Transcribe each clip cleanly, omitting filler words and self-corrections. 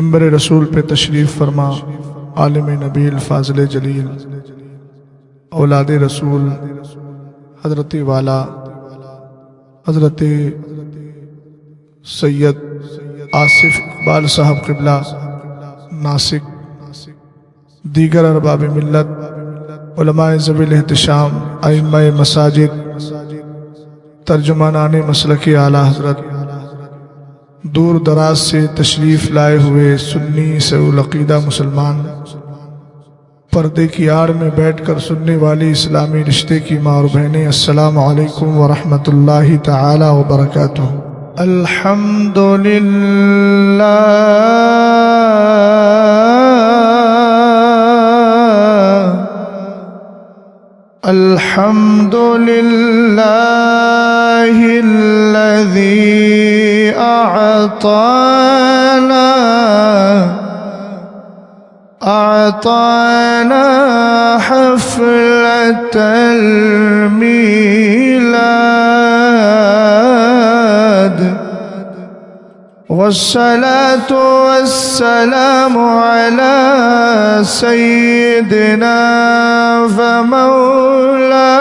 منبر رسول پہ تشریف فرما عالم نبیل فاضل جلیل اولاد رسول حضرت والا حضرت سید آصف اقبال صاحب قبلہ ناسک، دیگر ارباب ملت، علماء ذوی الاحتشام، ائمہ مساجد، ترجمانان مسلک اعلیٰ حضرت، دور دراز سے تشریف لائے ہوئے سنی سعول عقیدہ مسلمان، پردے کی آڑ میں بیٹھ کر سننے والی اسلامی رشتے کی ماں اور بہنیں، السلام علیکم ورحمۃ اللہ تعالی وبرکاتہ۔ الحمد للہ الذی أعطانا حفلة الميلاد، والصلاة والسلام على سيدنا ومولانا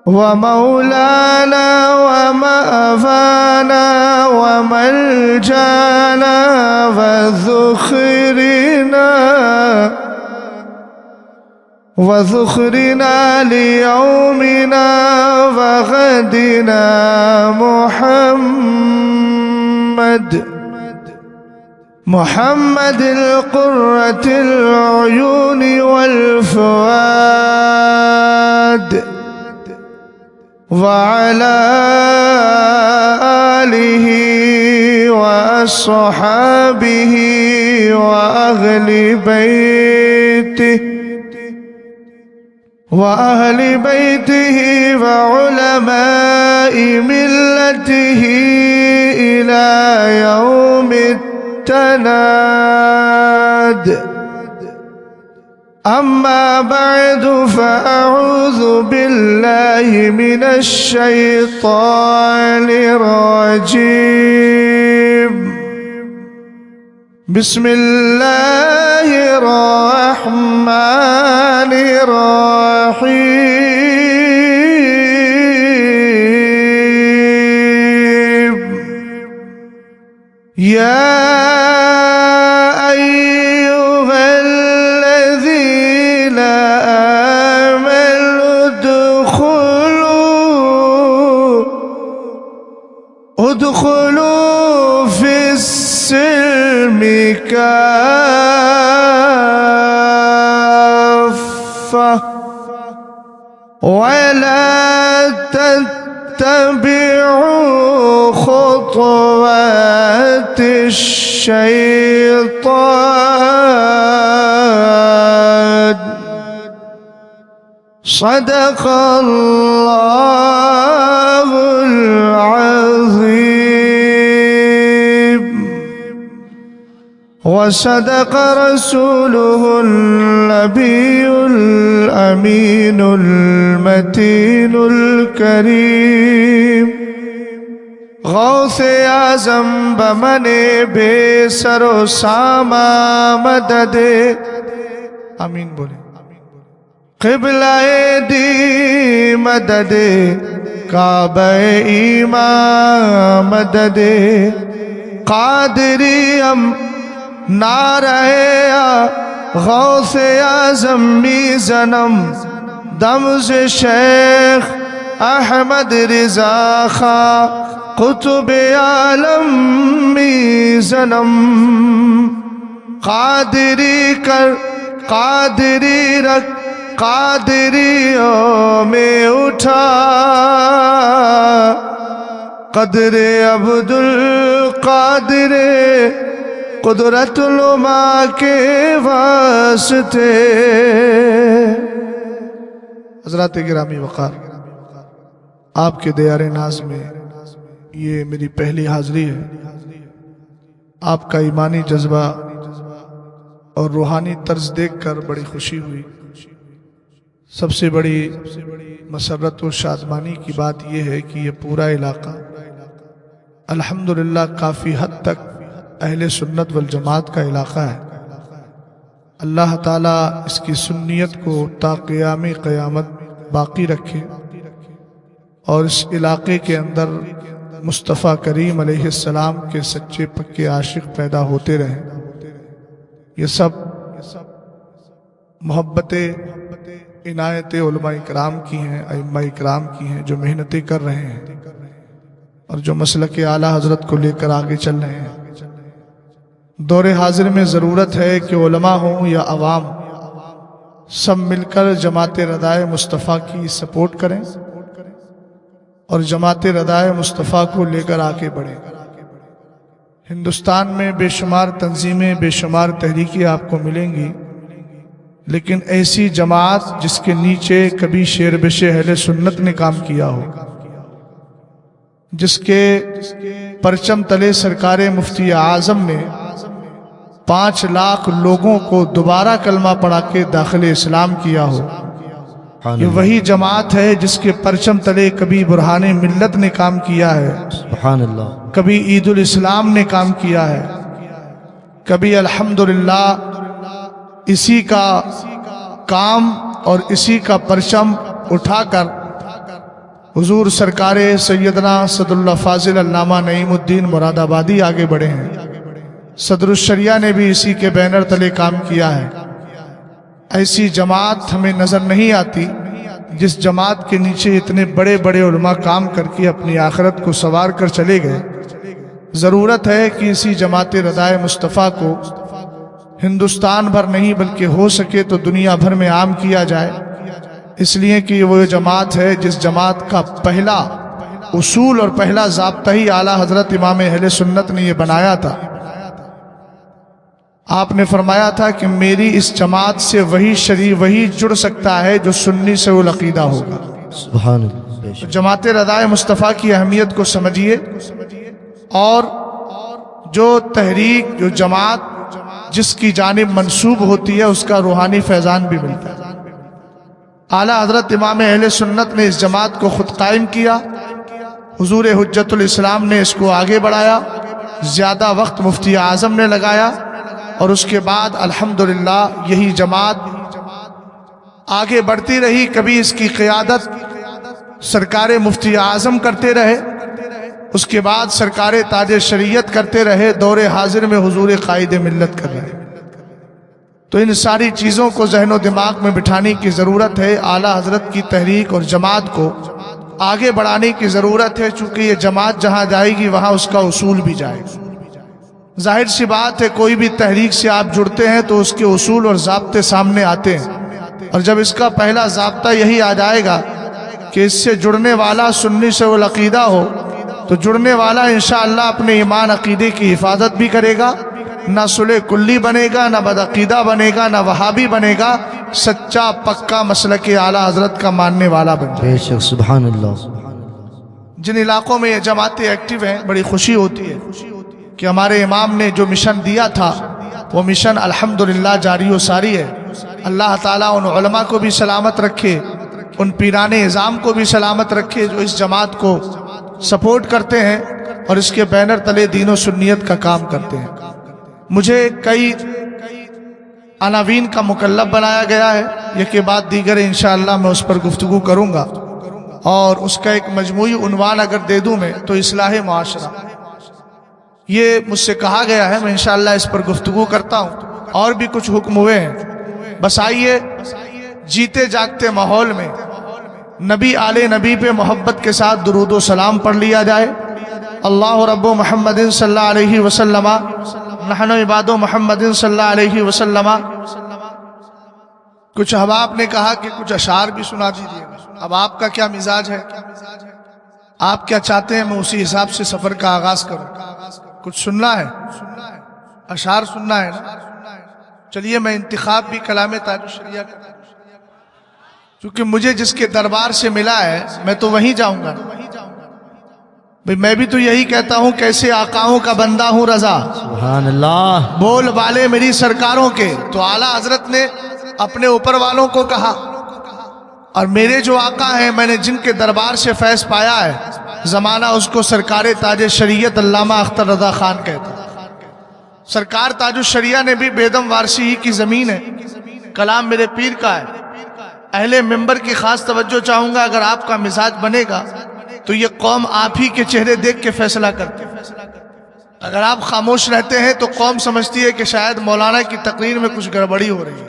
ومأوانا وملجانا وذخرنا ليومنا وغدنا محمد القرة العيون والفؤاد، وعلى آله وأصحابه وأهل بيته وعلماء ملته إلى يوم التناد. أما بعد، فأعوذ بالله من الشيطان الرجيم. بسم الله الرحمن الرحيم. يا ادخلوا في السلم كافة ولا تتبعوا خطوات الشيطان. صدق الله العظيم، وصدق رسوله النبي الأمين المتين الكريم. غوث اعظم بمن بے سر و ساما مدد، آمین بولے. قبلہ دی مدد، کعبہ ایمان مدد. قادری ہم نعرہ غوث اعظم می زنم، دم سے شیخ احمد رضا خاں قطب عالم می زنم. قادری کر قادری رکھ قادریوں میں اٹھا، قدر عبدالقادر قدرت نما کے واسطے. حضرات گرامی وقار، آپ کے دیار ناز میں یہ میری پہلی حاضری ہے. آپ کا ایمانی جذبہ اور روحانی طرز دیکھ کر بڑی خوشی ہوئی. سب سے بڑی مسرت و شادمانی کی بات یہ ہے کہ یہ پورا علاقہ الحمدللہ کافی حد تک اہل سنت والجماعت کا علاقہ ہے۔ اللہ تعالیٰ اس کی سنیت کو تا قیام قیامت باقی رکھے اور اس علاقے کے اندر مصطفیٰ کریم علیہ السلام کے سچے پکے عاشق پیدا ہوتے رہیں۔ یہ سب محبت عنایت علماء اکرام کی ہیں، ائمہ اکرام کی ہیں، جو محنتیں کر رہے ہیں اور جو مسلک اعلیٰ حضرت کو لے کر آگے چل رہے ہیں۔ دور حاضر میں ضرورت ہے کہ علماء ہوں یا عوام سب مل کر جماعت ردائے مصطفیٰ کی سپورٹ کریں اور جماعت ردائے مصطفیٰ کو لے کر آگے بڑھیں۔ ہندوستان میں بے شمار تنظیمیں، بے شمار تحریکیں آپ کو ملیں گی، لیکن ایسی جماعت جس کے نیچے کبھی شیر بش اہل سنت نے کام کیا ہو، جس کے پرچم تلے سرکار مفتی اعظم نے 5 لاکھ لوگوں کو دوبارہ کلمہ پڑھا کے داخل اسلام کیا ہو، یہ وہی جماعت ہے جس کے پرچم تلے کبھی برہان ملت نے کام کیا ہے، سبحان اللہ، کبھی عید الاسلام نے کام کیا ہے، کبھی الحمدللہ اسی کا کام اور اسی کا پرچم اٹھا کر حضور سرکار سیدنا صد اللہ فاضل علامہ نعیم الدین مراد آبادی آگے بڑھے ہیں۔ صدر الشریعہ نے بھی اسی کے بینر تلے کام کیا ہے۔ ایسی جماعت ہمیں نظر نہیں آتی جس جماعت کے نیچے اتنے بڑے بڑے علماء کام کر کے اپنی آخرت کو سنوار کر چلے گئے۔ ضرورت ہے کہ اسی جماعت ردائے مصطفیٰ کو ہندوستان بھر نہیں بلکہ ہو سکے تو دنیا بھر میں عام کیا جائے، اس لیے کہ وہ جماعت ہے جس جماعت کا پہلا اصول اور پہلا ضابطہ ہی اعلیٰ حضرت امام اہل سنت نے یہ بنایا تھا۔ آپ نے فرمایا تھا کہ میری اس جماعت سے وہی جڑ سکتا ہے جو سنی سے العقیدہ ہوگا۔ سبحان اللہ، جماعت ردائے مصطفیٰ کی اہمیت کو سمجھیے، اور جو تحریک، جو جماعت جس کی جانب منسوب ہوتی ہے اس کا روحانی فیضان بھی ملتا ہے۔ اعلیٰ حضرت امام اہل سنت نے اس جماعت کو خود قائم کیا، حضور حجت الاسلام نے اس کو آگے بڑھایا، زیادہ وقت مفتی اعظم نے لگایا، اور اس کے بعد الحمدللہ یہی جماعت آگے بڑھتی رہی۔ کبھی اس کی قیادت سرکار مفتی اعظم کرتے رہے، اس کے بعد سرکار تاج شریعت کرتے رہے، دور حاضر میں حضور قائد ملت کر رہے۔ تو ان ساری چیزوں کو ذہن و دماغ میں بٹھانے کی ضرورت ہے۔ اعلیٰ حضرت کی تحریک اور جماعت کو آگے بڑھانے کی ضرورت ہے، چونکہ یہ جماعت جہاں جائے گی وہاں اس کا اصول بھی جائے گا۔ ظاہر سی بات ہے، کوئی بھی تحریک سے آپ جڑتے ہیں تو اس کے اصول اور ضابطے سامنے آتے ہیں، اور جب اس کا پہلا ضابطہ یہی آ جائے گا کہ اس سے جڑنے والا سنی سے العقیدہ ہو، تو جڑنے والا انشاءاللہ اپنے ایمان عقیدے کی حفاظت بھی کرے گا، نہ صلح کلی بنے گا، نہ بدعقیدہ بنے گا، نہ وہابی بنے گا، سچا پکا مسلک اعلیٰ حضرت کا ماننے والا بن جائے۔ بے شک، سبحان اللہ۔ جن علاقوں میں یہ جماعتیں ایکٹیو ہیں، بڑی خوشی ہوتی ہے کہ ہمارے امام نے جو مشن دیا تھا وہ مشن الحمدللہ جاری و ساری ہے۔ اللہ تعالیٰ ان علماء کو بھی سلامت رکھے، ان پیران اعظام کو بھی سلامت رکھے جو اس جماعت کو سپورٹ کرتے ہیں اور اس کے بینر تلے دین و سنیت کا کام کرتے ہیں۔ مجھے کئی عناوین کا مکلف بنایا گیا ہے، یہ کے بعد دیگر انشاءاللہ میں اس پر گفتگو کروں گا، اور اس کا ایک مجموعی عنوان اگر دے دوں میں تو اصلاح معاشرہ۔ یہ مجھ سے کہا گیا ہے، میں انشاءاللہ اس پر گفتگو کرتا ہوں، اور بھی کچھ حکم ہوئے ہیں۔ بس آئیے جیتے جاگتے ماحول میں نبی آل نبی پہ محبت کے ساتھ درود و سلام پڑھ لیا جائے۔ اللہ رب محمد صلی اللہ علیہ وسلم، نحن عباد محمد صلی اللہ علیہ وسلم۔ کچھ احباب نے کہا کہ کچھ اشعار بھی سنا دیجیے۔ اب آپ کا کیا مزاج ہے، آپ کیا چاہتے ہیں میں اسی حساب سے سفر کا آغاز کروں۔ کچھ سننا ہے، اشعار سننا ہے نا؟ چلیے میں انتخاب بھی کلام تاج الشریعہ کرتا ہوں، کیونکہ مجھے جس کے دربار سے ملا ہے میں تو وہیں جاؤں گا۔ بھئی میں بھی تو یہی کہتا ہوں، کیسے آقاؤں کا بندہ ہوں رضا، سبحان اللہ، بول والے میری سرکاروں کے۔ تو اعلیٰ حضرت نے اپنے اوپر والوں کو کہا، اور میرے جو آقا ہیں، میں نے جن کے دربار سے فیض پایا ہے، زمانہ اس کو سرکار تاج شریعت علامہ اختر رضا خان کہتا ہے۔ سرکار تاج الشریعہ نے بھی بیدم وارسی ہی کی زمین ہے، کلام میرے پیر کا ہے۔ اہل منبر کی خاص توجہ چاہوں گا، اگر آپ کا مزاج بنے گا تو یہ قوم آپ ہی کے چہرے دیکھ کے فیصلہ کرتی ہے۔ اگر آپ خاموش رہتے ہیں تو قوم سمجھتی ہے کہ شاید مولانا کی تقریر میں کچھ گڑبڑی ہو رہی ہے،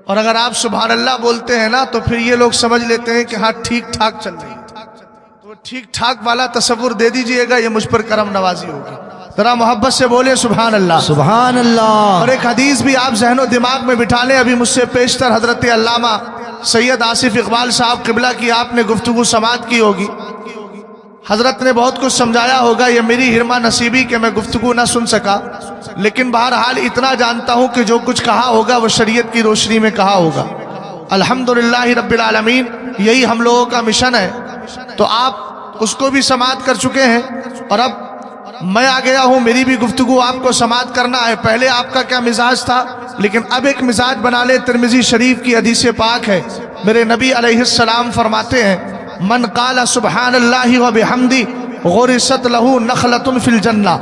اور اگر آپ سبحان اللہ بولتے ہیں نا تو پھر یہ لوگ سمجھ لیتے ہیں کہ ہاں ٹھیک ٹھاک چل رہی ہے۔ تو ٹھیک ٹھاک والا تصور دے دیجئے گا، یہ مجھ پر کرم نوازی ہوگی۔ ذرا محبت سے بولے سبحان اللہ، سبحان اللہ۔ اور ایک حدیث بھی آپ ذہن و دماغ میں بٹھا لیں، ابھی مجھ سے پیشتر حضرت علامہ سید آصف اقبال صاحب قبلہ کی آپ نے گفتگو سماعت کی ہوگی۔ حضرت نے بہت کچھ سمجھایا ہوگا، یہ میری حرمہ نصیبی کہ میں گفتگو نہ سن سکا، لیکن بہرحال اتنا جانتا ہوں کہ جو کچھ کہا ہوگا وہ شریعت کی روشنی میں کہا ہوگا۔ الحمدللہ رب العالمین، یہی ہم لوگوں کا مشن ہے۔ تو آپ اس کو بھی سماعت کر چکے ہیں، اور اب میں آ گیا ہوں، میری بھی گفتگو آپ کو سماعت کرنا ہے۔ پہلے آپ کا کیا مزاج تھا، لیکن اب ایک مزاج بنا لے۔ ترمذی شریف کی حدیث پاک ہے، میرے نبی علیہ السلام فرماتے ہیں، من قال سبحان اللہ و بحمدی غرست لہ نخلۃ فی الجنہ۔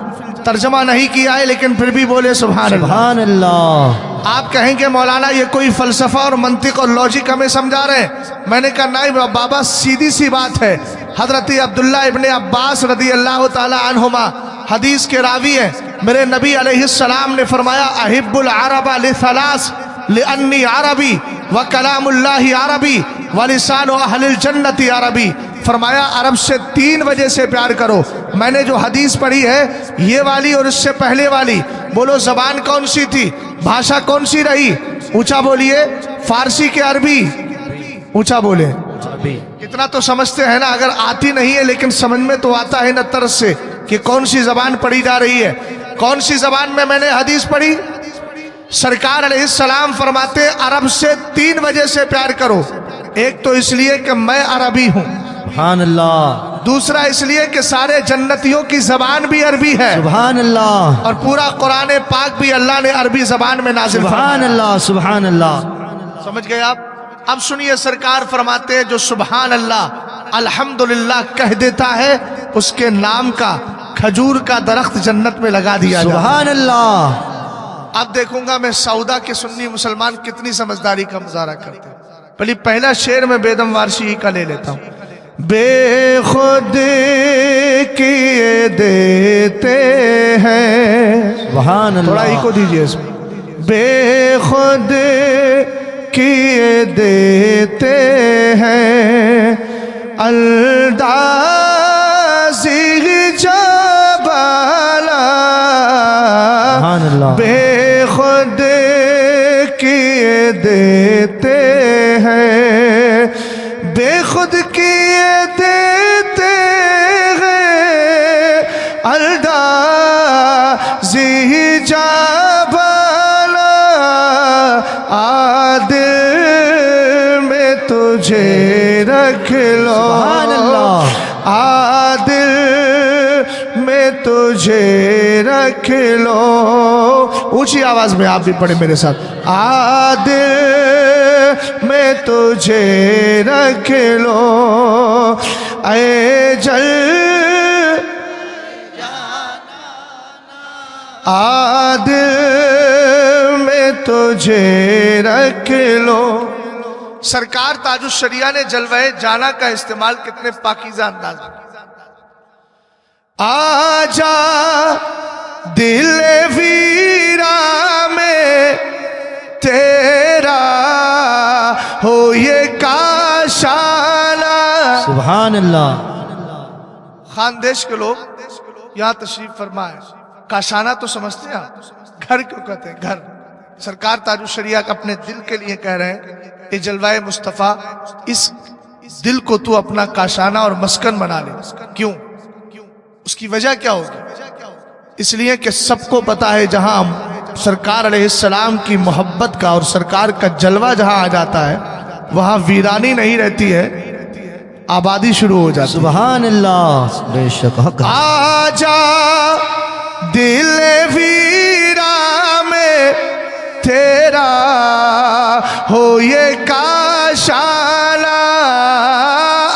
ترجمہ نہیں کیا ہے لیکن پھر بھی بولے سبحان اللہ۔ سبحان اللہ۔ آپ کہیں کہ مولانا یہ کوئی فلسفہ اور منطق اور لاجک ہمیں سمجھا رہے ہیں، میں نے کہا نہیں بابا، سیدھی سی بات ہے۔ حضرت عبداللہ ابن عباس رضی اللہ تعالی عنہما حدیث کے راوی ہیں، میرے نبی علیہ السلام نے فرمایا، احب العرب لثلاث لانی عربی وکلام اللہ عربی ولسان اہل الجنت عربی۔ فرمایا عرب سے 3 وجہ سے پیار کرو۔ میں نے جو حدیث پڑھی ہے یہ والی اور اس سے پہلے والی، بولو زبان کون سی تھی، بھاشا کون سی رہی؟ اونچا بولیے، فارسی کے عربی؟ اونچا بولے، اتنا تو سمجھتے ہیں نا، اگر آتی نہیں ہے لیکن سمجھ میں تو آتا ہے نا طرز سے کہ کون سی زبان پڑھی جا رہی ہے۔ کون سی زبان میں نے حدیث پڑھی؟ سرکار علیہ السلام فرماتے عرب سے 3 وجہ سے پیار کرو۔ ایک تو اس لیے کہ میں عربی ہوں، سبحان اللہ۔ دوسرا اس لیے کہ سارے جنتیوں کی زبان بھی عربی ہے، سبحان اللہ۔ اور پورا قرآن پاک بھی اللہ نے عربی زبان میں نازل فرمایا۔ سبحان اللہ، سبحان اللہ۔ سمجھ گئے آپ؟ اب سنیے، سرکار فرماتے ہیں جو سبحان اللہ الحمدللہ کہہ دیتا ہے اس کے نام کا کھجور کا درخت جنت میں لگا دیا جاتا ہے۔ سبحان اللہ۔ اب دیکھوں گا میں سعودہ کے سنی مسلمان کتنی سمجھداری کا مظاہرہ کرتے ہیں۔ پہلا شعر میں بیدم وارسی کا لے لیتا ہوں۔ بے خود کیے دیتے ہیں، سبحان اللہ۔ تھوڑا ہی کو دیجئے اس میں، بے خود کیے دیتے ہیں الدازی جبالا، سبحان اللہ۔ بے خود کیے دیتے ہیں، بے خود کیے دیتے ہیں الدازی جبالا، عادل میں تجھے رکھ لو، سبحان اللہ۔ عادل میں تجھے رکھ لو۔ اونچی آواز میں آپ بھی پڑھیں میرے ساتھ، عادل میں تجھے رکھ لو، اے جل عادل میں تجھے رکھ لو۔ سرکار تاج الشریعہ نے جلوہ جانا کا استعمال کتنے پاکیزہ انداز میں، آجا دل ویرا میں تیرا ہو یہ کاشانہ۔ سبحان اللہ۔ خاندیش کے لوگ یہاں تشریف فرمائے، کاشانہ تو سمجھتے ہیں آپ، گھر کیوں کہتے ہیں؟ گھر۔ سرکار تاج الشریعہ اپنے دل کے لیے کہہ رہے ہیں، اے جلوہ مصطفیٰ، اس دل کو تو اپنا کاشانہ اور مسکن بنا لے۔ کیوں؟ اس کی وجہ کیا ہوگی؟ اس لیے کہ سب کو پتا ہے جہاں سرکار علیہ السلام کی محبت کا اور سرکار کا جلوہ جہاں آ جاتا ہے وہاں ویرانی نہیں رہتی ہے، آبادی شروع ہو جاتی ہے۔ سبحان اللہ۔ بے شک حق۔ آجا دل ویرا میں تیرا ہو یہ کاشانہ،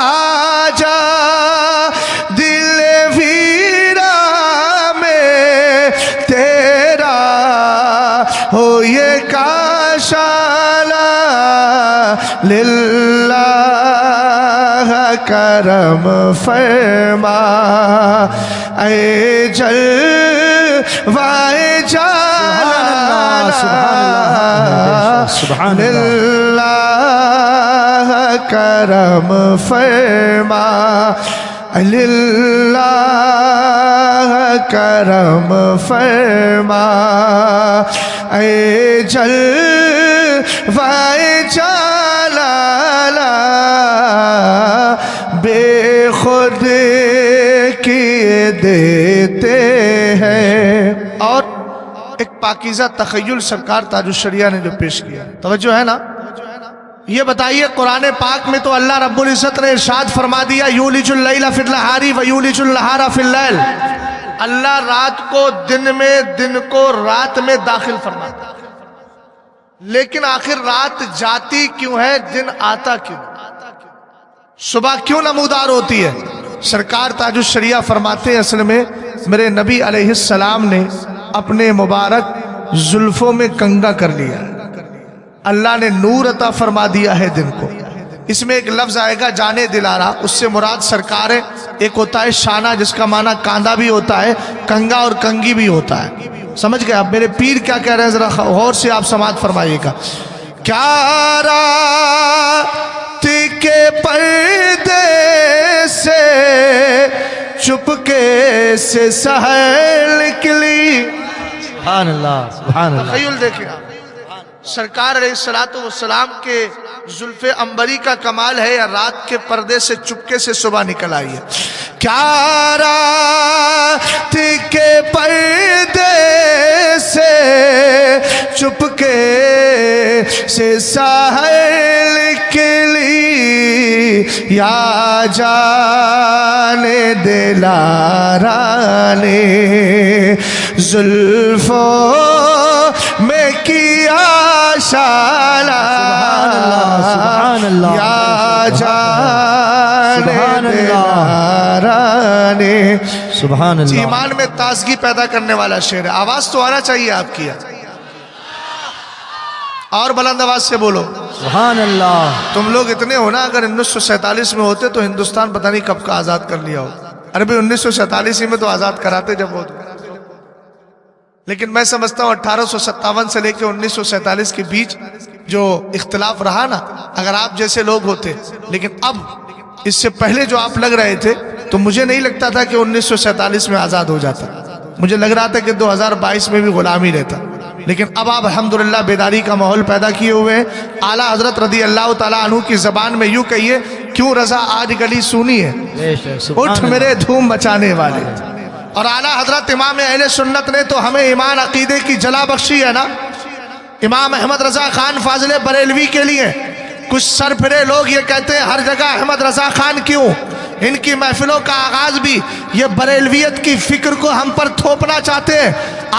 آجا یہ کاش للہ کرم فرما اے جلوائے جلال سبحان اللہ للہ کرم فرما للہ کرم فرما اے جلوائے جلال بے خود کیے دیتے ہیں۔ اور ایک پاکیزہ تخیل سرکار تاج الشریعہ نے جو پیش کیا، توجہ ہے نا؟ یہ بتائیے قرآن پاک میں تو اللہ رب العزت نے ارشاد فرما دیا یولج اللیل فی النہار ویولج النہار فی اللیل، اللہ رات کو دن میں، دن کو رات میں داخل فرماتا ہے، لیکن آخر رات جاتی کیوں ہے، دن آتا کیوں، صبح کیوں نمودار ہوتی ہے؟ سرکار تاج الشریعہ فرماتے ہیں اصل میں میرے نبی علیہ السلام نے اپنے مبارک زلفوں میں کنگا کر لیا، اللہ نے نور عطا فرما دیا ہے دن کو۔ اس میں ایک لفظ آئے گا جانے دلارا، اس سے مراد سرکار ہے۔ ایک ہوتا ہے شانہ جس کا معنی کاندھا بھی ہوتا ہے، کنگا اور کنگی بھی ہوتا ہے، سمجھ گئے آپ؟ میرے پیر کیا کہہ رہے ہیں ذرا غور سے آپ سماعت فرمائیے گا۔ کیا رات کے پردے سے چپکے سے سحر نکلی، سبحان اللہ سبحان اللہ۔ تخیل دیکھیں آپ، سرکار علیہ السلام کے زلف عنبری کا کمال ہے یا رات کے پردے سے چپکے سے صبح نکل آئی ہے؟ کیا رات کے پردے سے چپکے سے سحر نکلی یا جانے دلارا نے زلفوں میں کیا شالا سبحان اللہ یا جانے دلارا نے۔ سبحان اللہ۔ ایمان میں تازگی پیدا کرنے والا شعر ہے، آواز تو آنا چاہیے آپ کی، اور بلند آواز سے بولو سبحان اللہ۔ تم لوگ اتنے ہو نا، اگر 1947 میں ہوتے تو ہندوستان پتہ نہیں کب کا آزاد کر لیا ہو۔ عربی 1947 میں تو آزاد کراتے جب وہ، لیکن میں سمجھتا ہوں 1857 سے لے کے 1947 کے بیچ جو اختلاف رہا نا، اگر آپ جیسے لوگ ہوتے، لیکن اب اس سے پہلے جو آپ لگ رہے تھے تو مجھے نہیں لگتا تھا کہ 1947 میں آزاد ہو جاتا، مجھے لگ رہا تھا کہ 2022 میں بھی غلامی رہتا، لیکن اب آپ الحمدللہ بیداری کا ماحول پیدا کیے ہوئے ہیں۔ اعلیٰ حضرت رضی اللہ تعالیٰ عنہ کی زبان میں یوں کہیے، کیوں رضا آج گلی سونی ہے، اٹھ میرے دھوم مچانے والے۔ اور اعلیٰ حضرت امام اہل سنت نے تو ہمیں ایمان عقیدے کی جلا بخشی ہے نا۔ امام احمد رضا خان فاضل بریلوی کے لیے کچھ سر پھرے لوگ یہ کہتے ہیں ہر جگہ احمد رضا خان کیوں؟ ان کی محفلوں کا آغاز بھی یہ بریلویت کی فکر کو ہم پر تھوپنا چاہتے ہیں،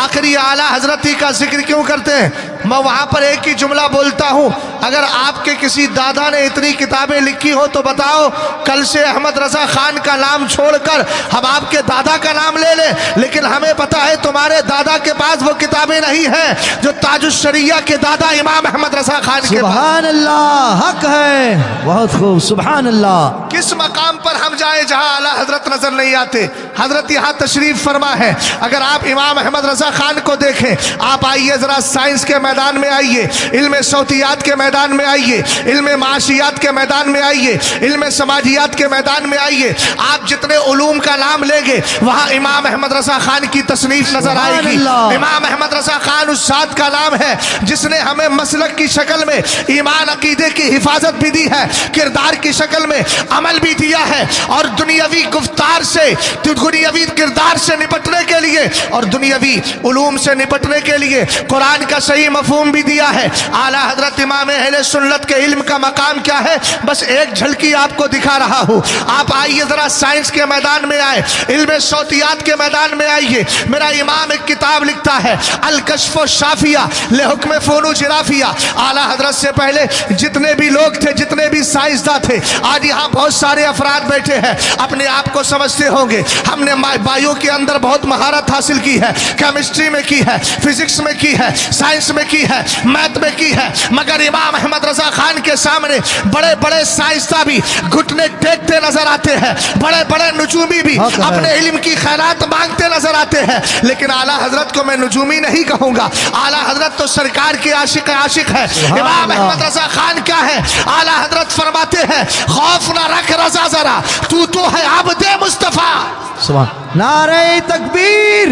آخری اعلیٰ حضرت ہی کا ذکر کیوں کرتے ہیں؟ میں وہاں پر ایک ہی جملہ بولتا ہوں، اگر آپ کے کسی دادا نے اتنی کتابیں لکھی ہو تو بتاؤ، کل سے احمد رضا خان کا نام چھوڑ کر ہم آپ کے دادا کا نام لے لیں، لیکن ہمیں پتا ہے تمہارے دادا کے پاس وہ کتابیں نہیں ہیں جو تاج الشریعہ کے دادا امام احمد رضا خان کے پاس۔ سبحان اللہ، حق ہے، بہت خوب، سبحان اللہ۔ کس مقام پر ہم جائیں جہاں اعلیٰ حضرت نظر نہیں آتے؟ حضرت یہاں تشریف فرما ہے۔ اگر آپ امام احمد رضا خان کو دیکھیں، آپ آئیے ذرا سائنس کے میدان میں آئیے، علم صوتیات کے میدان میں آئیے، علم معاشیات کے میدان میں آئیے، علم سماجیات کے میدان میں آئیے، آپ جتنے علوم کا نام لیں گے وہاں امام احمد رضا خان کی تصنیف نظر آئے گی۔ امام احمد رضا خان اس ذات کا نام ہے جس نے ہمیں مسلک کی شکل میں ایمان عقیدے کی حفاظت بھی دی ہے، کردار کی شکل میں عمل بھی دیا ہے، اور دنیاوی گفتار سے، دنیاوی کردار سے نپٹنے کے لیے اور دنیاوی علوم سے نپٹنے کے لیے قرآن کا صحیح مفہوم بھی دیا ہے۔ اعلیٰ حضرت امام اہل سنت کے علم کا مقام کیا ہے، بس ایک جھلکی آپ کو دکھا رہا ہوں۔ آپ آئیے ذرا سائنس کے میدان میں آئے، علم صوتیات کے میدان میں آئیے۔ میرا امام ایک کتاب لکھتا ہے الکشف الشافیہ لحکم فنون جغرافیہ۔ اعلیٰ حضرت سے پہلے جتنے بھی لوگ تھے، جتنے بھی سائنسداں تھے، آج یہاں بہت سارے افراد بیٹھے ہیں، اپنے آپ کو سمجھتے ہوں گے گے. ہم نے بائیو کے اندر بہت مہارت حاصل کی ہے, کیمسٹری میں کی ہے, فزکس میں کی ہے, سائنس میں کی ہے, میتھ میں کی ہے, مگر امام احمد رضا خان کے سامنے بڑے بڑے سائنسداں بھی گھٹنے ٹیکتے نظر آتے ہیں, بڑے بڑے نجومی بھی اپنے علم کی خیرات مانگتے نظر آتے ہیں. لیکن اعلیٰ حضرت کو میں نجومی نہیں کہوں گا, اعلیٰ حضرت تو سرکار کی عاشق ہے. امام احمد رضا خان کیا ہے؟ اعلیٰ حضرت فرماتے ہیں خوف نہ رکھ رضا ذرا, تو ہے عبد مصطفیٰ. سبحان. نعرہ تکبیر,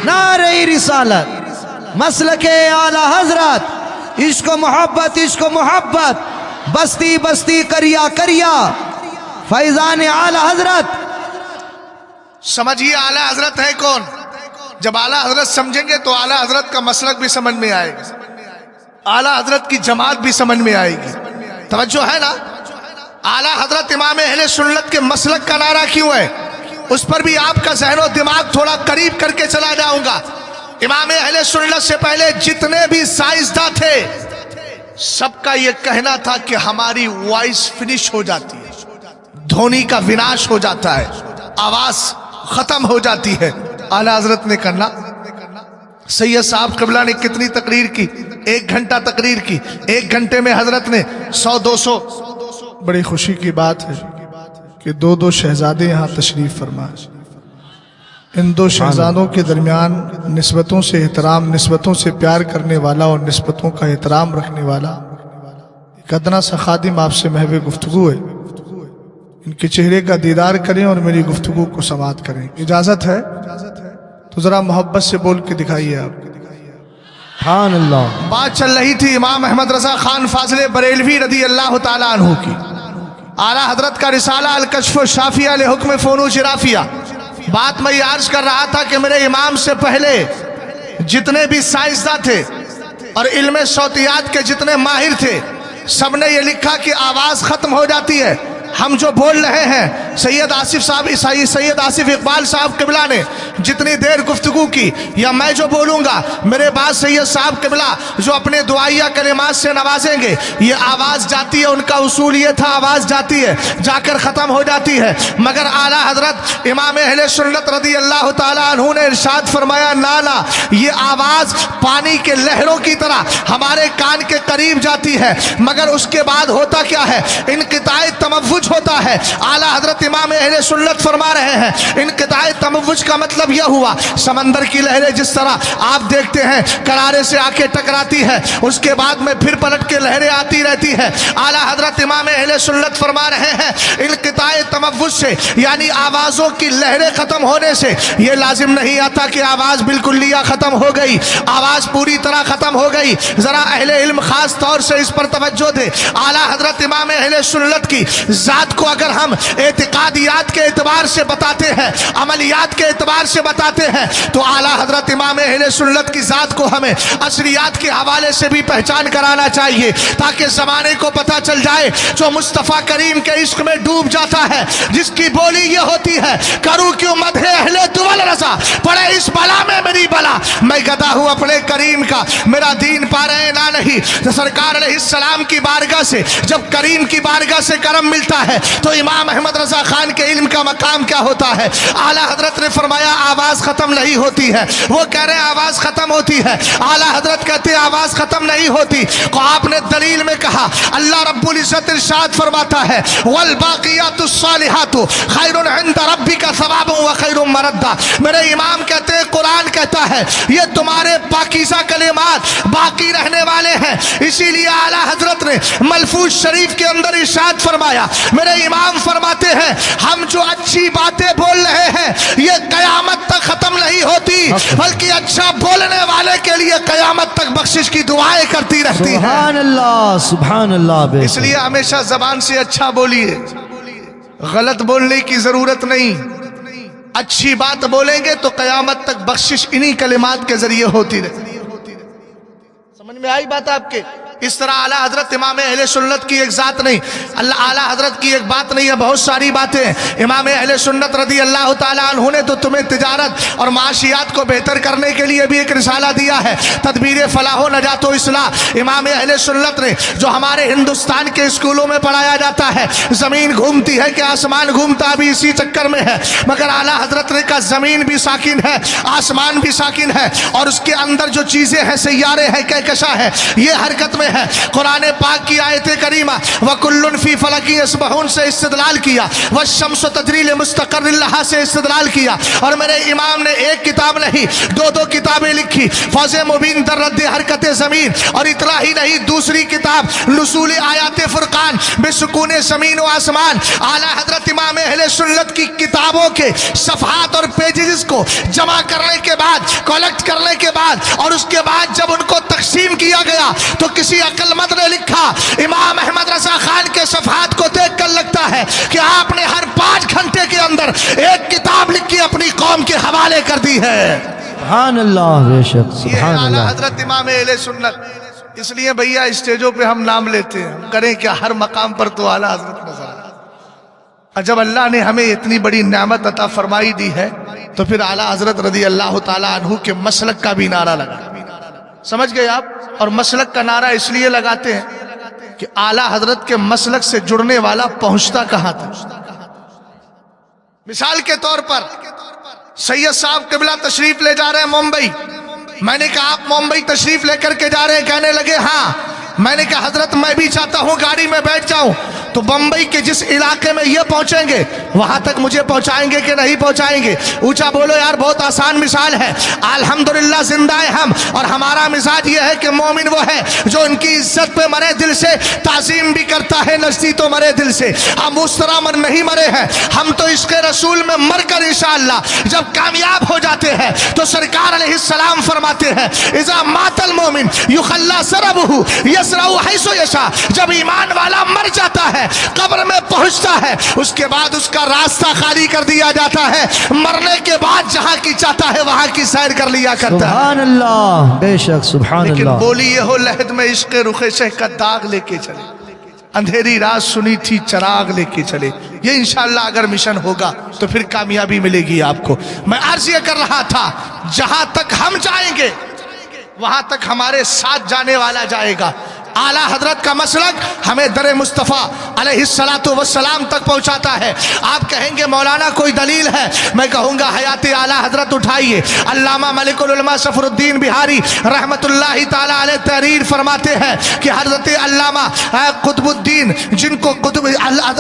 نعرہ رسالت, مسلک اعلیٰ حضرت, عشق و محبت, عشق و محبت, بستی بستی کریا کریا, فیضان اعلیٰ حضرت. سمجھیے اعلیٰ حضرت ہے کون. جب اعلیٰ حضرت سمجھیں گے تو اعلیٰ حضرت کا مسلک بھی سمجھ میں آئے گا, اعلیٰ حضرت کی جماعت بھی سمجھ میں آئے گی. توجہ ہے نا. اعلیٰ حضرت امام اہل سنت کے مسلک کا نعرہ کیوں ہے, اس پر بھی آپ کا ذہن و دماغ تھوڑا قریب کر کے چلا جاؤں گا. امام اہل سنت سے پہلے جتنے بھی سائنسداں تھے سب کا یہ کہنا تھا کہ ہماری وائس فنش ہو جاتی ہے, دھونی کا وناش ہو جاتا ہے, آواز ختم ہو جاتی ہے. اعلیٰ حضرت نے کرنا, سید صاحب قبلہ نے کتنی تقریر کی, 1 گھنٹہ تقریر کی. 1 گھنٹے میں حضرت نے 100-200. بڑی خوشی کی بات ہے کہ 2 شہزادے یہاں تشریف فرما. ان 2 شہزادوں کے درمیان نسبتوں سے احترام, نسبتوں سے پیار کرنے والا اور نسبتوں کا احترام رکھنے والا ایک ادنا سا خادم آپ سے محو گفتگو ہے. ان کے چہرے کا دیدار کریں اور میری گفتگو کو سماعت کریں. اجازت ہے تو ذرا محبت سے بول کے دکھائیے آپ. سبحان اللہ. بات چل رہی تھی امام احمد رضا خان فاضل بریلوی رضی اللہ تعالیٰ عنہ کی. اعلیٰ حضرت کا رسالہ الکشف الشافیہ لحکم فنون رافیہ. بات میں یہ عرض کر رہا تھا کہ میرے امام سے پہلے جتنے بھی سائنسداں تھے اور علم صوتیات کے جتنے ماہر تھے سب نے یہ لکھا کہ آواز ختم ہو جاتی ہے. ہم جو بول رہے ہیں سید آصف صاحب, سید آصف اقبال صاحب قبلہ نے جتنی دیر گفتگو کی, یا میں جو بولوں گا, میرے بعد سید صاحب قبلہ جو اپنے دعائیہ کلمات سے نوازیں گے, یہ آواز جاتی ہے. ان کا اصول یہ تھا آواز جاتی ہے, جا کر ختم ہو جاتی ہے. مگر اعلیٰ حضرت امام اہل سنت رضی اللہ تعالیٰ عنہ نے ارشاد فرمایا نانا, یہ آواز پانی کے لہروں کی طرح ہمارے کان کے قریب جاتی ہے, مگر اس کے بعد ہوتا کیا ہے, انقطاع تموج ہوتا ہے. اعلیٰ حضرت امام اہل سنت فرما رہے ہیں انقطاع تموج کا مطلب یہ ہوا سمندر کی لہریں جس طرح آپ دیکھتے ہیں کنارے سے آ کے ٹکراتی ہے, اس کے بعد میں پھر پلٹ کے لہریں آتی رہتی ہے. اعلیٰ حضرت امام اہل سنت فرما رہے ہیں انقطاع تموج سے یعنی آوازوں کی لہریں ختم ہونے سے یہ لازم نہیں آتا کہ آواز بالکلیہ ختم ہو گئی, آواز پوری طرح ختم ہو گئی. ذرا اہل علم خاص طور سے اس پر توجہ دے. اعلیٰ حضرت امام اہل سنت کی ذات کو اگر ہم اعتقادیات کے اعتبار سے بتاتے ہیں, عملیات کے اعتبار سے بتاتے ہیں, تو اعلیٰ حضرت امام اہل سنت کی ذات کو ہمیں عصریات کے حوالے سے بھی پہچان کرانا چاہیے تاکہ زمانے کو پتہ چل جائے. جو مصطفیٰ کریم کے عشق میں ڈوب جاتا ہے, جس کی بولی یہ ہوتی ہے کروں کیوں مدح اہل دول رضا, پڑے اس بلا میں میری بلا, میں گدا ہوں اپنے کریم کا, میرا دین پارے نہ نہیں. تو سرکار علیہ السلام کی بارگاہ سے جب کریم کی بارگاہ سے کرم ملتا ہے تو امام احمد رضا خان کے علم کا مقام کیا ہوتا ہے. اعلیٰ حضرت نے فرمایا آواز ختم نہیں ہوتی ہے, وہ کہہ رہے ہیں آواز ختم ہوتی ہے, اعلیٰ حضرت کہتے ہیں آواز ختم نہیں ہوتی. کو آپ نے دلیل میں کہا, اللہ رب العزت ارشاد فرماتا ہے والباقیات الصالحات خیر عند ربک ثوابا وخیر مردا. میرے امام کہتے ہیں قرآن کہتا ہے یہ تمہارے پاکیزہ کلمات باقی رہنے والے ہیں, اسی لیے اعلیٰ حضرت نے ملفوظ شریف کے اندر ارشاد فرمایا. میرے امام فرماتے ہیں ہم جو اچھی باتیں بول رہے ہیں یہ قیامت تک ختم نہیں ہوتی, بلکہ اچھا بولنے والے کے لیے قیامت تک بخشش کی دعائیں کرتی رہتی ہیں. سبحان اللہ, سبحان اللہ. اس لیے ہمیشہ زبان سے اچھا بولیے, غلط بولنے کی ضرورت نہیں. اچھی بات بولیں گے تو قیامت تک بخشش انہی کلمات کے ذریعے ہوتی رہتی. سمجھ میں آئی بات آپ کے؟ اس طرح اعلیٰ حضرت امام اہل سنت کی ایک ذات نہیں، اللہ اعلیٰ حضرت کی ایک بات نہیں ہے، بہت ساری باتیں ہیں۔ امام اہل سنت رضی اللہ تعالیٰ عنہ نے تو تمہیں تجارت اور معاشیات کو بہتر کرنے کے لیے بھی ایک رسالہ دیا ہے، تدبیر فلاح و نجات و اصلاح۔ امام اہل سنت نے جو ہمارے ہندوستان کے اسکولوں میں پڑھایا جاتا ہے زمین گھومتی ہے کہ آسمان گھومتا بھی اسی چکر میں ہے، مگر اعلیٰ حضرت نے کہا زمین بھی ساکن ہے، آسمان بھی ساکن ہے، اور اس کے اندر جو چیزیں ہیں سیارے ہیں کہکشاں ہے یہ حرکت میں ہے۔ قرآن پاک کی آیت کریمہ وَكُلٌّ فِي فَلَكٍ يَسْبَحُونَ سے استدلال کیا، وَالشَّمْسُ تَجْرِي لِمُسْتَقَرٍّ لَهَا سے استدلال کیا، اور میرے امام نے ایک کتاب نہیں دو کتابیں لکھی، فوز مبین در رد حرکت زمین، اور اتنا ہی نہیں دوسری کتاب نزول آیات فرقان بسکون زمین و آسمان۔ اعلیٰ حضرت امام اہل سنت کی کتابوں کے صفحات اور پیجز کو جمع کرنے کے بعد، کلیکٹ کرنے کے بعد، اور اس کے بعد جب ان کو تقسیم کیا گیا تو کسی عقل مند نے لکھا امام احمد رضا خان کے صفحات کو دیکھ کر لگتا ہے کہ آپ نے ہر 5 گھنٹے کے اندر ایک کتاب لکھی اپنی قوم کے حوالے کر دی ہے۔ سبحان اللہ، بے شک یہ سبحان اعلیٰ اللہ۔ حضرت امام اہل سنت۔ اس لیے بھیا اسٹیجوں پہ ہم نام لیتے ہیں، ہم کریں کیا، ہر مقام پر تو اعلیٰ حضرت نظر آتا ہے۔ اور جب اللہ نے ہمیں اتنی بڑی نعمت عطا فرمائی دی ہے تو پھر اعلیٰ حضرت رضی اللہ تعالیٰ عنہ کے مسلک کا بھی نعرہ لگا۔ سمجھ گئے آپ؟ اور مسلک کا نعرہ اس لیے لگاتے ہیں کہ اعلیٰ حضرت کے مسلک سے جڑنے والا پہنچتا کہاں تھا۔ مثال کے طور پر سید صاحب قبلہ تشریف لے جا رہے ہیں ممبئی، میں نے کہا آپ ممبئی تشریف لے کر کے جا رہے ہیں؟ کہنے لگے ہاں۔ میں نے کہا حضرت میں بھی چاہتا ہوں گاڑی میں بیٹھ جاؤں، تو بمبئی کے جس علاقے میں یہ پہنچیں گے وہاں تک مجھے پہنچائیں گے کہ نہیں پہنچائیں گے؟ اونچا بولو یار، بہت آسان مثال ہے۔ الحمدللہ زندہ ہے ہم، اور ہمارا مزاج یہ ہے کہ مومن وہ ہے جو ان کی عزت پہ مرے دل سے، تعظیم بھی کرتا ہے نزدی تو مرے دل سے۔ ہم اس طرح نہیں مرے ہیں، ہم تو عشق رسول میں مر کر انشاءاللہ جب کامیاب ہو جاتے ہیں تو سرکار علیہ السلام فرماتے ہیں اذا مات المومن یخلی سربہ یسرع حیث یشاء، جب ایمان والا مر جاتا ہے قبر میں پہنچتا ہے اس کے بعد اس کا راستہ خالی کر دیا جاتا ہے، مرنے کے بعد جہاں کی چاہتا ہے وہاں کی سیر کر لیا کرتا ہے۔ سبحان اللہ، بے شک سبحان لیکن اللہ۔ بولی یہ ہو لحد میں عشق رخ شہ کا داغ لے کے چلے، اندھیری رات سنی تھی چراغ لے کے چلے۔ یہ انشاءاللہ اگر مشن ہوگا تو پھر کامیابی ملے گی آپ کو۔ میں عرض یہ کر رہا تھا جہاں تک ہم جائیں گے وہاں تک ہمارے ساتھ جانے والا جائے گا۔ اعلیٰ حضرت کا مسلک ہمیں در مصطفیٰ علیہ السلام تک پہنچاتا ہے۔ آپ کہیں گے مولانا کوئی دلیل ہے؟ میں کہوں گا حیات اعلیٰ حضرت اٹھائیے۔ علامہ ملک العلماء صفر الدین بہاری رحمت اللہ تعالیٰ علیہ تحریر فرماتے ہیں کہ حضرت علامہ قطب الدین جن کو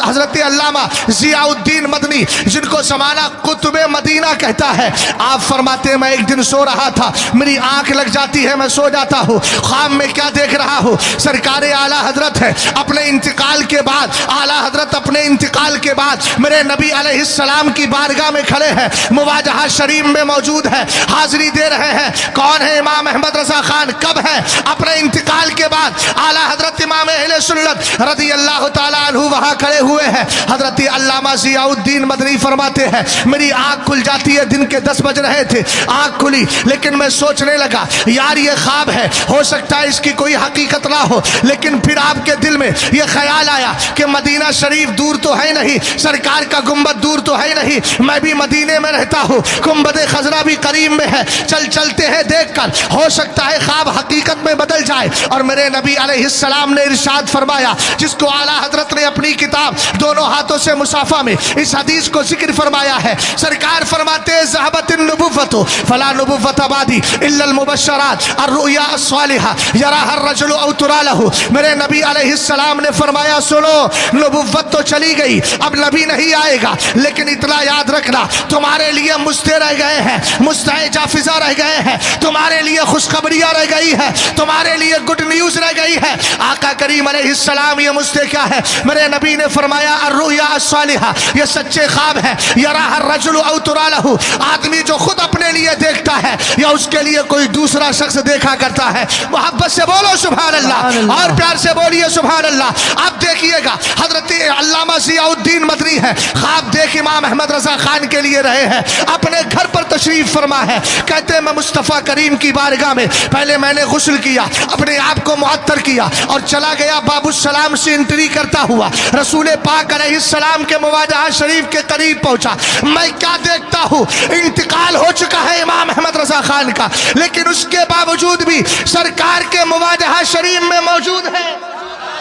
حضرت علامہ ضیاء الدین مدنی جن کو زمانہ قطب مدینہ کہتا ہے، آپ فرماتے ہیں میں ایک دن سو رہا تھا، میری آنکھ لگ جاتی ہے، میں سو جاتا ہوں، خواب میں کیا دیکھ رہا ہوں؟ سرکار اعلیٰ حضرت ہے اپنے انتقال کے بعد، اعلیٰ حضرت اپنے انتقال کے بعد میرے نبی علیہ السلام کی بارگاہ میں کھڑے ہیں، مواجہہ شریف میں موجود ہے، حاضری دے رہے ہیں۔ کون ہے؟ امام احمد رضا خان۔ کب ہے؟ اپنے انتقال کے بعد۔ اعلیٰ حضرت امام اہل سنت رضی اللہ تعالیٰ عنہ وہاں کھڑے ہوئے ہیں۔ حضرت علامہ ضیاء الدین مدنی فرماتے ہیں میری آنکھ کھل جاتی ہے، دن کے 10 بج رہے تھے، آنکھ کھلی، لیکن میں سوچنے لگا یار یہ خواب ہے، ہو سکتا ہے اس کی کوئی حقیقت نہ ہو، لیکن پھر آپ کے دل میں یہ خیال آیا کہ مدینہ شریف دور تو ہے نہیں، سرکار کا گنبد دور تو ہے نہیں، میں بھی مدینے میں رہتا ہوں، گنبد خضرا بھی قریب میں ہے، چلتے ہیں دیکھ کر، ہو سکتا ہے خواب حقیقت میں بدل جائے۔ اور میرے نبی علیہ السلام نے ارشاد فرمایا، جس کو اعلیٰ حضرت نے اپنی کتاب دونوں ہاتھوں سے مصافہ میں اس حدیث کو ذکر فرمایا ہے، سرکار فرماتے ہیں ذهبت النبوۃ فلا نبوۃ بعدی الا المبشرات الرؤیا الصالحہ یراها الرجل او ترى له۔ میرے نبی علیہ السلام نے فرمایا سنو، نبوت تو چلی گئی، اب نبی نہیں آئے گا، لیکن اتنا یاد رکھنا تمہارے لیے مستے رہ گئے ہیں، مستعے جافزہ رہ گئے ہیں، تمہارے لیے خوشخبریاں رہ گئی ہے، تمہارے لیے گڈ نیوز رہ گئی ہے۔ آقا کریم علیہ السلام یہ مستے کیا ہے؟ میرے نبی نے فرمایا الرؤیا الصالحہ، یہ سچے خواب ہے، یراها الرجل او ترى له، آدمی جو خود اپنے لیے دیکھتا ہے یا اس کے لیے کوئی دوسرا شخص دیکھا کرتا ہے۔ محبت سے بولو سبحان اللہ، اور پیار سے بولیے سبحان اللہ۔ اب دیکھیے گا حضرت علامہ ضیاءالدین مدنی ہے، خواب دیکھ امام احمد رضا خان کے لیے رہے ہیں، اپنے گھر پر تشریف فرما ہے، کہتے ہیں میں مصطفیٰ کریم کی بارگاہ میں پہلے میں نے غسل کیا، اپنے آپ کو معطر کیا اور چلا گیا باب السلام سے انٹری کرتا ہوا رسول پاک علیہ السلام کے مواجہہ شریف کے قریب پہنچا۔ میں کیا دیکھتا ہوں، انتقال ہو چکا ہے امام احمد رضا خان کا، لیکن اس کے باوجود بھی سرکار کے مواجہہ شریف میں موجود ہے،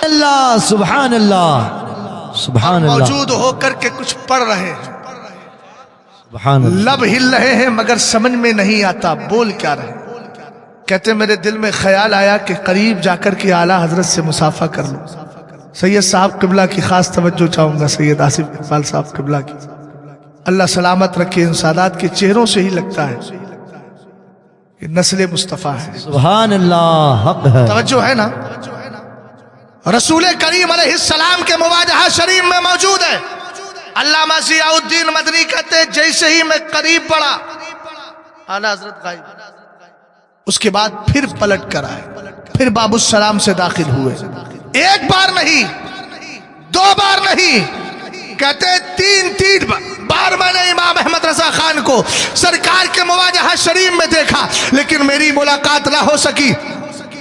اللہ سبحان اللہ سبحان اللہ موجود ہو کر کے کچھ پڑھ رہے ہیں، سبحان اللہ۔ لب ہل رہے ہیں مگر سمجھ میں نہیں آتا بول کیا رہے۔ کہتے میرے دل میں خیال آیا کہ قریب جا کر کے اعلیٰ حضرت سے مصافحہ کر لوں۔ سید صاحب قبلہ کی خاص توجہ چاہوں گا، سید آصف اقبال صاحب قبلہ کی، اللہ سلامت رکھے، ان سادات کے چہروں سے ہی لگتا ہے کہ نسل مصطفیٰ ہے۔ سبحان اللہ حق ہے۔ توجہ ہے نا؟ رسول کریم علیہ السلام کے مواجہہ شریف میں موجود ہے۔ علامہ ضیاءالدین مدنی کہتے ہیں جیسے ہی میں قریب پڑا اعلیٰ حضرت غائب، اس کے بعد پھر پلٹ کر آئے، پھر باب السلام سے داخل ہوئے، ایک بار نہیں، دو بار نہیں، کہتے ہیں تین بار میں نے امام احمد رضا خان کو سرکار کے مواجہہ شریف میں دیکھا، لیکن میری ملاقات نہ ہو سکی،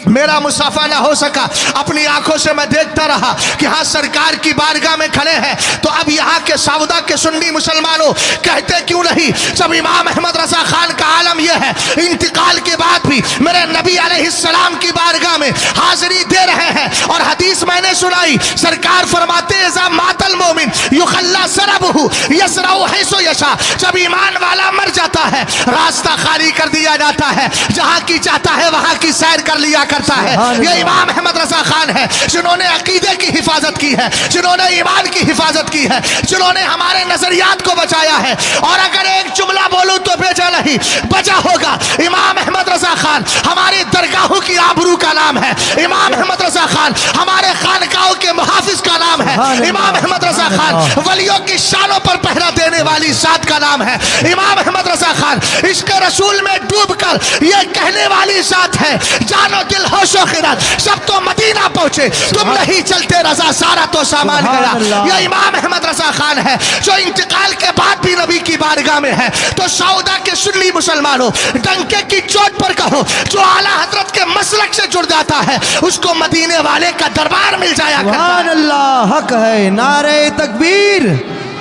میرا مصافحہ نہ ہو سکا۔ اپنی آنکھوں سے میں دیکھتا رہا کہ ہاں سرکار کی بارگاہ میں کھڑے ہیں، تو اب یہاں کے سودا کے سنی مسلمانوں کہتے کیوں نہیں، جب امام احمد رضا خان کا عالم یہ ہے انتقال کے بعد بھی میرے نبی علیہ السلام کی بارگاہ میں حاضری دے رہے ہیں، اور حدیث میں نے سنائی، سرکار فرماتے ہیں اذا مات المومن یخلی سربہ یسرع حیث یشاء، جب ایمان والا مر جاتا ہے راستہ خالی کر دیا جاتا ہے، جہاں کی چاہتا ہے وہاں کی سیر کر لیا کرتا ہے۔ یہ امام احمد رضا خان ہے جنہوں نے عقیدے کی حفاظت کی ہے، جنہوں نے ایمان کی حفاظت کی ہے، جنہوں نے ہمارے نظریات کو بچایا ہے، اور اگر ایک جملہ بولوں تو بیچا نہیں بچا ہوگا، امام احمد رضا خان ہماری درگاہوں کی آبرو کا نام ہے، امام احمد رضا خان ہمارے خانقاہوں کے محافظ کا نام ہے، امام احمد رضا خان ولیوں کی شانوں پر پہرا دینے والی ذات کا نام ہے، امام احمد رضا خان عشق رسول میں ڈوب کر یہ کہنے والی ذات ہے جانو دل ہوش و خرد سب تو مدینہ پہنچے، تم نہیں چلتے رضا سارا تو سامان گیا۔ یہ امام احمد رضا خان ہے جو انتقال کے بعد بھی نبی کی بارگاہ میں ہے، تو سودا کے سنی مسلمانوں ڈنکے کی چوٹ پر کہو، جو اعلیٰ حضرت کے مسلک سے جڑ جاتا ہے اس کو مدینے والے کا دربار مل جایا کرتا ہے۔ سبحان اللہ حق ہے۔ نعرہ تکبیر،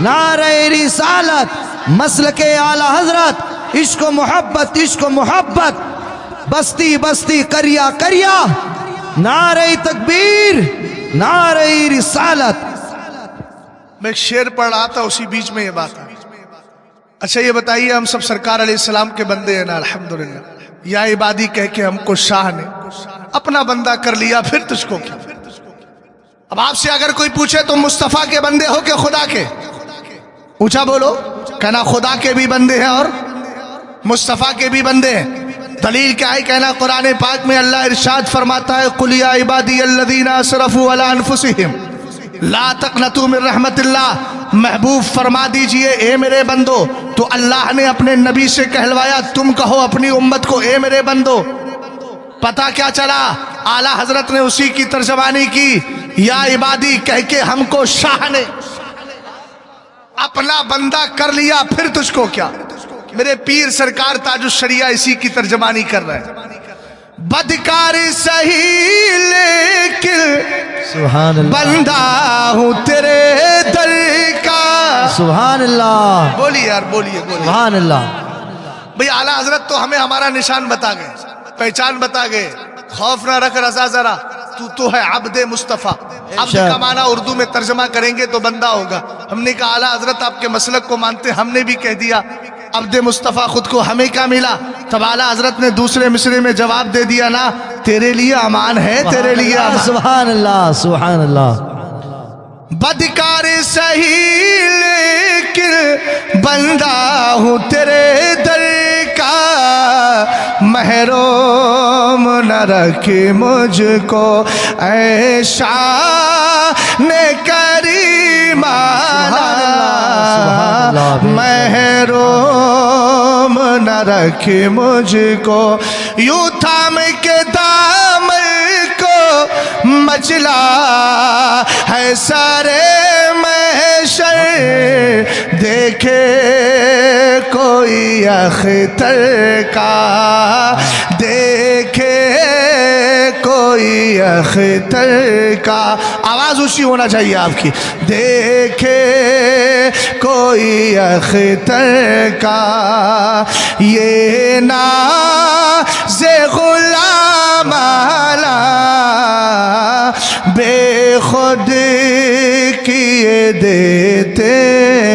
نعرہ رسالت، مسلک اعلیٰ حضرت، عشق و محبت، عشق و محبت، بستی بستی کریا کریا، نعرہ تکبیر، نعرہ رسالت۔ میں ایک شعر پڑھ رہا تھا اسی بیچ میں یہ بات ہے۔ اچھا یہ بتائیے ہم سب سرکار علیہ السلام کے بندے ہیں نا، الحمدللہ، یا عبادی کہہ کے ہم کو شاہ نے اپنا بندہ کر لیا، پھر تجھ کو کیا؟ اب آپ سے اگر کوئی پوچھے تم مصطفیٰ کے بندے ہو کہ خدا کے؟ اونچا بولو، کہنا خدا کے بھی بندے ہیں اور مصطفیٰ کے بھی بندے ہیں۔ دلیل کیا ہے؟ کہنا قرآن پاک میں اللہ ارشاد فرماتا ہے قُلْ يَا عِبَادِيَ الَّذِينَ أَسْرَفُوا عَلَىٰ أَنفُسِهِمْ لَا تَقْنَطُوا مِن رَحْمَتِ اللَّهِ، محبوب فرما دیجئے اے میرے بندو، تو اللہ نے اپنے نبی سے کہلوایا تم کہو اپنی امت کو اے میرے بندو۔ پتہ کیا چلا؟ اعلیٰ حضرت نے اسی کی ترجمانی کی، یا عبادی کہہ کے ہم کو شاہ نے اپنا بندہ کر لیا، پھر تجھ کو کیا؟ میرے پیر سرکار تاج الشریعہ اسی کی ترجمانی کر رہے ہیں، بدکار سہی لیکن سبحان اللہ، بندہ ہوں تیرے در کا۔ سبحان اللہ، بولیے یار، بولیے بولیے۔ سبحان اللہ۔ بھئی اعلیٰ حضرت تو ہمیں ہمارا نشان بتا گئے، پہچان بتا گئے، خوف نہ رکھ رضا ذرا، تو ہے عبد مصطفیٰ۔ عبد کا معنی اردو میں ترجمہ کریں گے تو بندہ ہوگا۔ ہم نے کہا اعلیٰ حضرت آپ کے مسلک کو مانتے، ہم نے بھی کہہ دیا عبد مصطفیٰ خود کو ہمیں کیا ملا؟ تب اعلیٰ حضرت نے دوسرے مصرے میں جواب دے دیا نا، تیرے لیے امان ہے، تیرے لیے امان۔ سبحان اللہ، سبحان اللہ۔ بدکار سہی لیکن بندہ ہوں تیرے در کا، محروم نہ رکھے مجھ کو اے شان کریم، محروم نہ رکھے مجھ کو، یوں تھام کے دامن کو مچلا ہے سارے محشر، دیکھے کوئی اختر کا، دیکھے کوئی اختر کا، آواز اونچی ہونا چاہیے آپ کی، دیکھے کوئی اختر کا، یہ ناز غلام اعلی بے خود کیے دیتے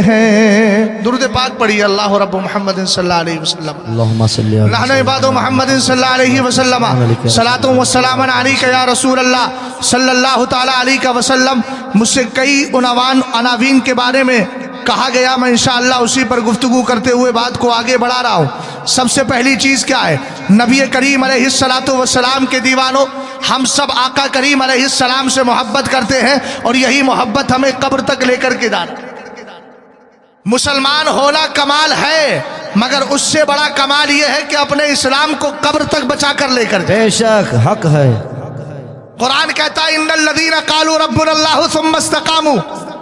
ہیں۔ درود پاک پڑھیے، اللہ رب محمد صلی اللہ علیہ وسلم، اللہم صلی اللہ نحن عباد محمد صلی اللہ علیہ وسلم، صلاۃ و سلام علیک یا رسول اللہ صلی اللہ تعالی علیہ وسلم۔ مجھ سے کئی عناوین کے بارے میں کہا گیا، میں انشاءاللہ اسی پر گفتگو کرتے ہوئے بات کو آگے بڑھا رہا ہوں۔ سب سے پہلی چیز کیا ہے؟ نبی کریم علیہ الصلوۃ والسلام کے دیوانوں، ہم سب آقا کریم علیہ السلام سے محبت کرتے ہیں، اور یہی محبت ہمیں قبر تک لے کر کے جانا۔ مسلمان ہونا کمال ہے، مگر اس سے بڑا کمال یہ ہے کہ اپنے اسلام کو قبر تک بچا کر لے کر جائے۔ بے شک حق ہے۔ قرآن کہتا ہے ان الذین قالوا ربنا اللہ ثم استقاموا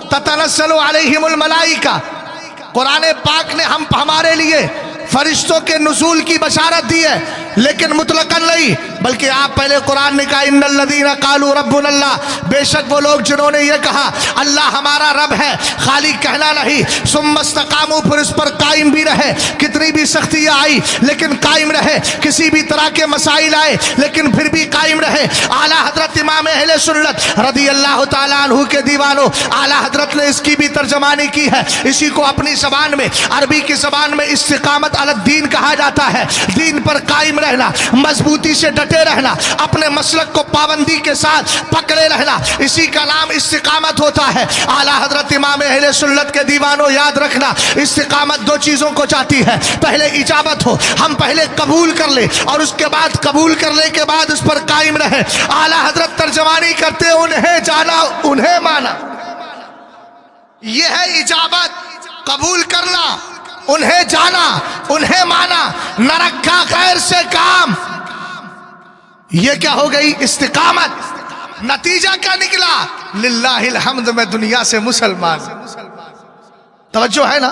تتنزل علیہم الملائکہ۔ قرآن پاک نے ہمارے لیے فرشتوں کے نزول کی بشارت دی ہے، لیکن مطلقاً نہیں، بلکہ آپ پہلے قرآن نے کہا ان الذین قالوا ربنا اللہ، بے شک وہ لوگ جنہوں نے یہ کہا اللہ ہمارا رب ہے، خالی کہنا نہیں، ثم استقاموا، پھر اس پر قائم بھی رہے، کتنی بھی سختیاں آئی لیکن قائم رہے، کسی بھی طرح کے مسائل آئے لیکن پھر بھی قائم رہے۔ اعلیٰ حضرت امام اہل سنت رضی اللہ تعالیٰ عنہ کے دیوانوں، اعلیٰ حضرت نے اس کی بھی ترجمانی کی ہے، اسی کو اپنی زبان میں، عربی کی زبان میں استقامت علی الدین کہا جاتا ہے، دین پر قائم رہنا، مضبوطی سے ڈٹے رہنا، اپنے مسلک کو پابندی کے ساتھ پکڑے رہنا، اسی کا نام استقامت ہوتا ہے۔ اعلیٰ حضرت امام اہل سنت کے دیوانوں، یاد رکھنا استقامت دو چیزوں کو چاہتی ہے، پہلے اجابت ہو، ہم پہلے قبول کر لیں، اور اس کے بعد قبول کرنے کے بعد اس پر قائم رہیں۔ اعلیٰ حضرت ترجمانی کرتے انہیں جانا انہیں مانا، یہ ہے اجابت، قبول کرنا، انہیں جانا انہیں مانا، نہ رکھا غیر سے کام۔ یہ کیا ہو گئی؟ استقامت۔ نتیجہ کیا نکلا؟ للہ الحمد، میں دنیا سے مسلمان، توجہ ہے نا،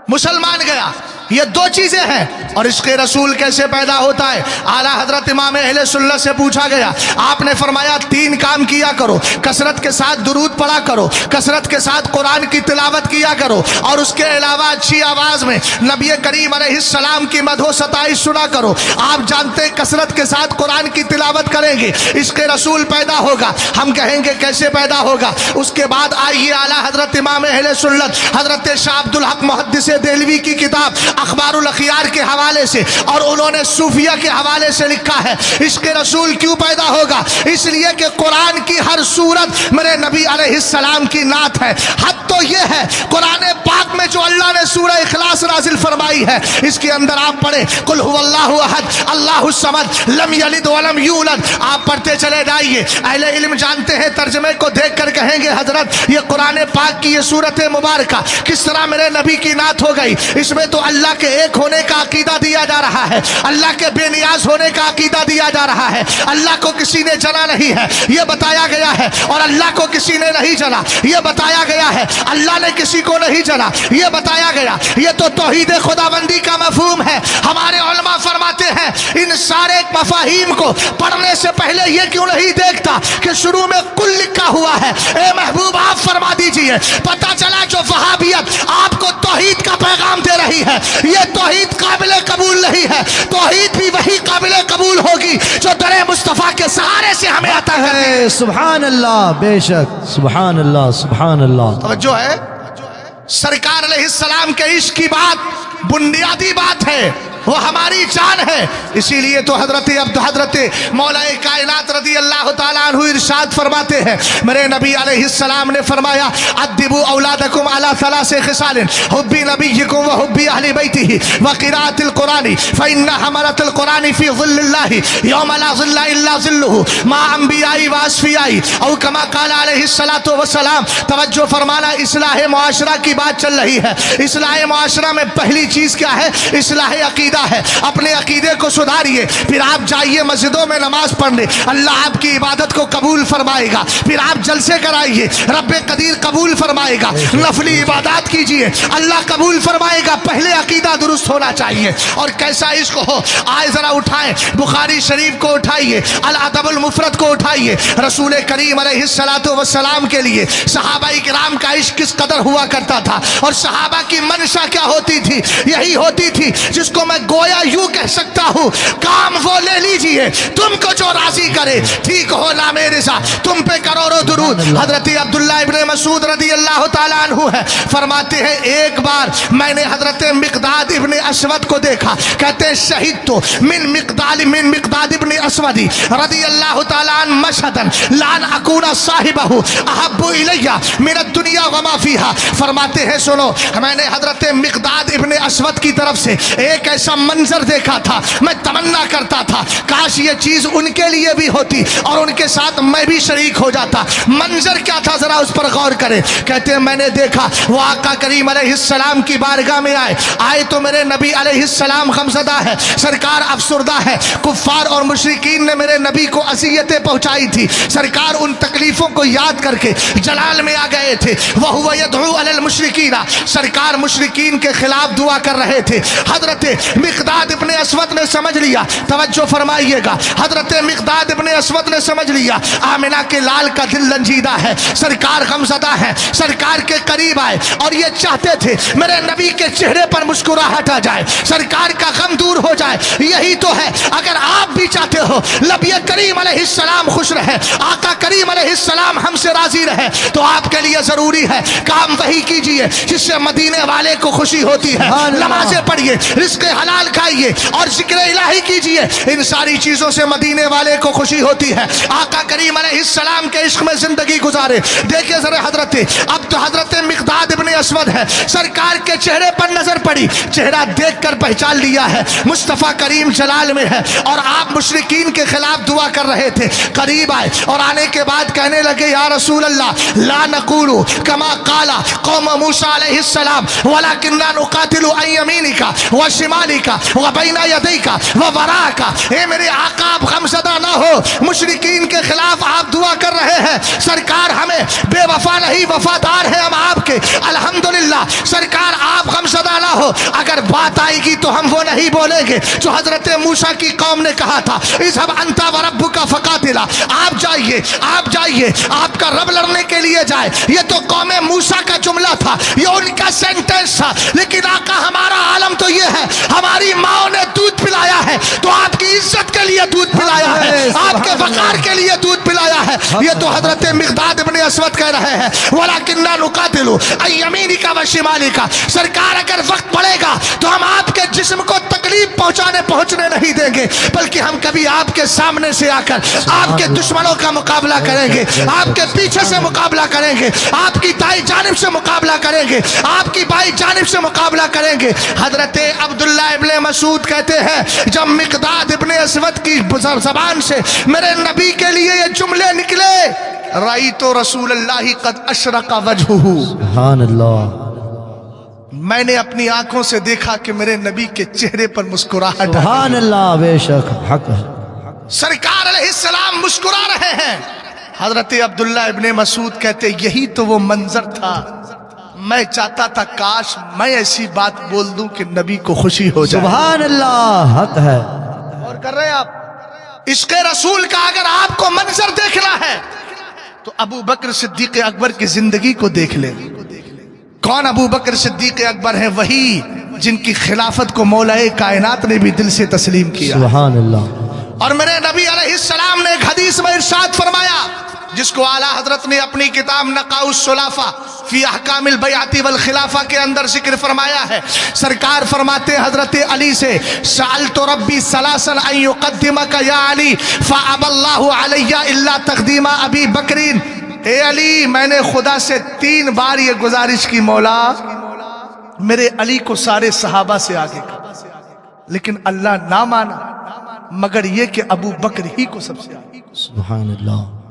مسلمان گیا۔ یہ دو چیزیں ہیں۔ اور عشق رسول کیسے پیدا ہوتا ہے؟ اعلیٰ حضرت امام اہل سنت سے پوچھا گیا، آپ نے فرمایا تین کام کیا کرو، کثرت کے ساتھ درود پڑھا کرو، کثرت کے ساتھ قرآن کی تلاوت کیا کرو، اور اس کے علاوہ اچھی آواز میں نبی کریم علیہ السلام کی مدح و ستائش سنا کرو۔ آپ جانتے ہیں کثرت کے ساتھ قرآن کی تلاوت کریں گے عشق رسول پیدا ہوگا۔ ہم کہیں گے کیسے پیدا ہوگا؟ اس کے بعد آئیے اعلیٰ حضرت امام اہل سنت حضرت شاہ عبد الحق محدث دہلوی کی کتاب اخبار الاخیار کے حوالے سے، اور انہوں نے صوفیہ کے حوالے سے لکھا ہے عشق رسول کیوں پیدا ہوگا؟ اس لیے کہ قرآن کی ہر سورت میرے نبی علیہ السلام کی نعت ہے۔ حد تو یہ ہے قرآن پاک میں جو اللہ نے سورہ اخلاص نازل فرمائی ہے، اس کے اندر آپ پڑھیں قل هو اللہ احد اللہ الصمد لم یلد ولم یولد، آپ پڑھتے چلے جائیے۔ اہل علم جانتے ہیں، ترجمے کو دیکھ کر کہیں گے حضرت یہ قرآن پاک کی یہ سورت مبارکہ کس طرح میرے نبی کی نعت ہو گئی؟ اس میں تو اللہ کے ایک ہونے کا عقیدہ دیا جا رہا ہے، اللہ کے بے نیاز ہونے کا عقیدہ دیا جا رہا ہے، اللہ کو کسی نے جنا نہیں ہے یہ بتایا گیا ہے، اور اللہ کو کسی نے نہیں جنا یہ بتایا گیا ہے، اللہ نے کسی کو نہیں جنا یہ بتایا گیا۔ یہ تو توحید خداوندی کا مفہوم ہے۔ ہمارے علماء فرماتے ہیں ان سارے مفاہیم کو پڑھنے سے پہلے یہ کیوں نہیں دیکھتا کہ شروع میں کل لکھا ہوا ہے؟ اے محبوب آپ فرما دیجئے، پتہ چلا جو وہابیت آپ کو توحید کا پیغام دے رہی ہے، یہ توحید قابل قبول نہیں ہے۔ توحید بھی وہی قابل قبول ہوگی جو در مصطفیٰ کے سہارے سے ہمیں عطا کرے۔ سبحان اللہ، بے شک، سبحان اللہ، سبحان اللہ۔ توجہ ہے، سرکار علیہ السلام کے عشق کی بات بنیادی بات ہے، وہ ہماری جان ہے۔ اسی لیے تو حضرت مولا کائنات رضی اللہ تعالیٰ عنہ ارشاد فرماتے ہیں، میرے نبی علیہ السلام نے فرمایا ادبوا اولادکم علی ثلاث خصال حب نبیکم وحب اہل بیتہ وقراءۃ القرآن فإن حملۃ القرآن فی ظل اللہ یوم لا ظل الا ظلہ مع انبیاء واصفیاء او کما قال علیہ الصلوۃ والسلام۔ توجہ فرمانا، اصلاح معاشرہ کی بات چل رہی ہے۔ اصلاح معاشرہ میں پہلی چیز کیا ہے؟ اصلاح عقیدہ ہے. اپنے عقیدے کو سدھاریے، پھر آپ جائیے مسجدوں میں نماز پڑھنے، اللہ آپ کی عبادت کو قبول فرمائے گا. پھر آپ جلسے کرائیے، رب قدیر قبول فرمائے گا. نفلی عبادات کیجیے، اللہ قبول فرمائے گا. پہلے عقیدہ درست ہونا چاہیے. اور کیسا عشق ہو، آئے ذرا اٹھائیں بخاری شریف کو اٹھائیے، الادب المفرد کو اٹھائیے. رسول کریم علیہ الصلوۃ والسلام کے لیے صحابہ کرام کا عشق کس قدر ہوا کرتا تھا، اور صحابہ کی منشا کیا ہوتی تھی؟ یہی ہوتی تھی جس کو میں گویا یوں کہہ سکتا ہوں، کام وہ لے لیجئے تم کو جو راضی کرے، ٹھیک ہو نام رضا، تم پہ کروڑوں درود. حضرت عبداللہ ابن مسعود رضی اللہ تعالیٰ عنہ ہے، فرماتے ہیں ایک بار میں نے حضرت مقداد ابن اسود کو دیکھا، کہتے ہیں شہید تو من مقداد ابن اسودی رضی اللہ تعالیٰ عنہ مشہدن لان اکون صاحبہ احب الی من الدنیا وما فیہا. فرماتے ہیں سنو، میں نے حضرت مقداد ابن اسود کی طرف سے ایک ایسا منظر دیکھا تھا، میں تمنا کرتا تھا کاش یہ چیز ان کے لیے بھی ہوتی اور ان کے ساتھ میں بھی شریک ہو جاتا. منظر کیا تھا ذرا اس پر غور کریں. کہتے ہیں میں نے دیکھا وہ آقا کریم علیہ السلام کی بارگاہ میں آئے تو میرے نبی علیہ السلام غمزدہ ہے، سرکار افسردہ ہے. کفار اور مشرکین نے میرے نبی کو اذیتیں پہنچائی تھی، سرکار ان تکلیفوں کو یاد کر کے جلال میں آ گئے تھے. وَهُوَ يَدْعُو عَلَى الْمُشْرِكِينَ، سرکار مشرکین کے خلاف دعا کر رہے تھے. حضرت مقداد ابن اسود نے سمجھ لیا، توجہ فرمائیے گا، حضرت مقداد ابن اسود نے سمجھ لیا آمنہ کے لال کا دل رنجیدہ ہے، سرکار غمزدہ ہے. سرکار کے قریب آئے اور یہ چاہتے تھے میرے نبی کے چہرے پر مسکراہٹ آ جائے، سرکار کا غم دور ہو جائے. یہی تو ہے، اگر آپ بھی چاہتے ہو نبی کریم علیہ السلام خوش رہے، آقا کریم علیہ السلام ہم سے راضی رہے، تو آپ کے لیے ضروری ہے کام وہی کیجئے جس سے مدینے والے کو خوشی ہوتی ہے. نمازیں پڑھیے، رزق حلال کھائیے اور ذکر الہی کیجئے، ان ساری چیزوں سے مدینے والے کو خوشی ہوتی ہے. آقا کریم علیہ السلام کے عشق میں زندگی گزارے. دیکھیں ذرا حضرت مقداد ابن اسود ہے، سرکار کے چہرے پر نظر پڑی، چہرہ دیکھ کر پہچان لیا ہے مصطفیٰ کریم جلال میں ہے، اور آپ مشرکین کے خلاف دعا کر رہے تھے. قریب آئے اور آنے کے بعد کہنے لگے یا رسول اللہ لا نقول کما قال قوم موسیٰ علیہ السلام ولکننا نقاتل عن یمینک وشمالک وبین یدیک ووراک. اے میرے آقا آپ غمزدہ نہ ہو، مشرکین کے خلاف آپ دعا کر رہے ہیں، سرکار ہمیں بے وفا نہیں وفادار ہیں ہم آپ کے، الحمدللہ. سرکار آپ غمزدہ نہ ہو، اگر بات آئے گی تو ہم وہ نہیں بولیں گے جو حضرت موسیٰ کی قوم نے کہا تھا اذهب انت وربک فقاتلا. آپ جائیے، آپ کا رب لڑنے کے لیے جائے. یہ تو قوم موسیٰ کا جملہ تھا، یہ ان کا سینٹنس تھا. لیکن آقا ہمارا عالم تو یہ ہے، ہماری ماں نے دودھ پلایا ہے تو آپ کی عزت کے لیے دودھ پلایا ہے، آپ کے وقار کے لیے دودھ پلایا ہے. یہ تو حضرت مقداد ابن اسود کہہ رہے ہیں وَلَكِنَّا نُقَاتِلُ عَنْ يَمِينِكَ وَشِمَالِكَ. سرکار اگر وقت پڑے گا تو ہم آپ کے جسم کو تکلیف پہنچنے نہیں دیں گے، بلکہ ہم کبھی آپ کے سامنے سے آ کر آپ کے دشمنوں کا مقابلہ کریں گے، آپ کے پیچھے سے مقابلہ کریں گے، آپ کی دائیں جانب سے مقابلہ کریں گے، آپ کی بائیں جانب سے مقابلہ کریں گے. حضرت عبداللہ ابن مسعود کہتے ہیں جب مقداد ابن اسود کی زبان سے میرے نبی کے لیے یہ جملے نکلے رأیت رسول اللہ قد اشرق وجہہ، سبحان اللہ، میں نے اپنی آنکھوں سے دیکھا کہ میرے نبی کے چہرے پر مسکراہٹ. سبحان اللہ، بے شک حق ہے. سرکار علیہ السلام مسکرا رہے ہیں. حضرت عبداللہ ابن مسعود کہتے یہی تو وہ منظر تھا، میں چاہتا تھا کاش میں ایسی بات بول دوں کہ نبی کو خوشی ہو جائے. سبحان اللہ، حق ہے. اور کر رہے آپ عشق رسول کا اگر آپ کو منظر دیکھنا ہے تو ابو بکر صدیق اکبر کی زندگی کو دیکھ لیں. کون ابو بکر صدیق اکبر ہیں؟ وہی جن کی خلافت کو مولا کائنات نے بھی دل سے تسلیم کیا. سبحان اللہ. اور میرے نبی علیہ السلام نے ایک حدیث میں ارشاد فرمایا جس کو اعلیٰ حضرت نے اپنی کتاب نقاء الصلافہ فی احکام البیعۃ والخلافہ کے اندر ذکر فرمایا ہے. سرکار فرماتے حضرت علی سے سألت ربی ثلاثا ان یقدمک یا علی فابى اللہ علی الا تقدیم ابی بکرین. اے علی میں نے خدا سے 3 بار یہ گزارش کی مولا میرے علی کو سارے صحابہ سے آگے کر، لیکن اللہ نہ مانا مگر یہ کہ ابو بکر ہی کو سب سے آگے. سبحان اللہ.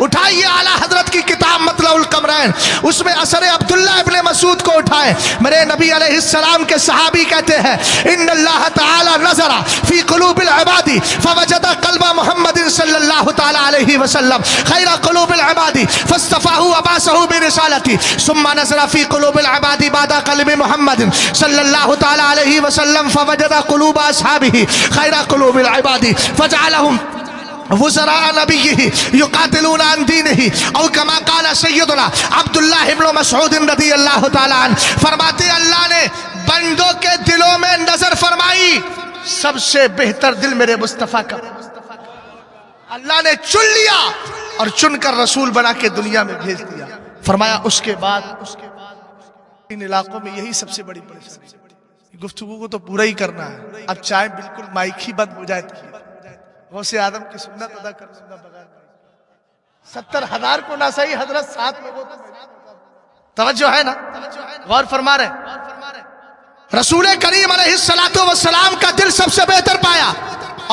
اٹھائیے اعلیٰ حضرت کی کتاب مطلع القمرین، اس میں اثر عبداللہ ابن مسعود کو اٹھائیں۔ میرے نبی علیہ السلام کے صحابی کہتے ہیں ان اللہ تعالی نظر فی قلوب العباد فوجد قلب محمد صلی اللہ تعالی علیہ وسلم خیر قلوب العباد فاصطفاه وبعثه برسالته ثم نظر فی قلوب العباد بعد قلب محمد صلی اللہ تعالی علیہ وسلم فوجد قلوب اصحابہ خیر قلوب العباد فجعلهم وزراء نبیہ یقاتلون عن دینہ، او کما قال سیدنا عبداللہ ابن مسعود رضی اللہ تعالی عنہ، فرماتے اللہ نے بندوں کے دلوں میں نظر فرمائی، سب سے بہتر دل میرے مصطفیٰ کا اللہ نے چن لیا اور چن کر رسول بنا کے دنیا میں بھیج دیا۔ فرمایا اس کے بعد ان علاقوں میں یہی سب سے بڑی پریشانی، گفتگو کو تو پورا ہی کرنا ہے، اب چاہے بالکل مائک ہی بند ہو جائے تو غوث آدم کی سنت ادا کر لوں گا بغیر 70,000 کو نہ صحیح حضرت ساتھ میں وہ توجہ ہے نا، غور فرما رہے۔ رسول کریم علیہ السلام کا دل سب سے بہتر پایا،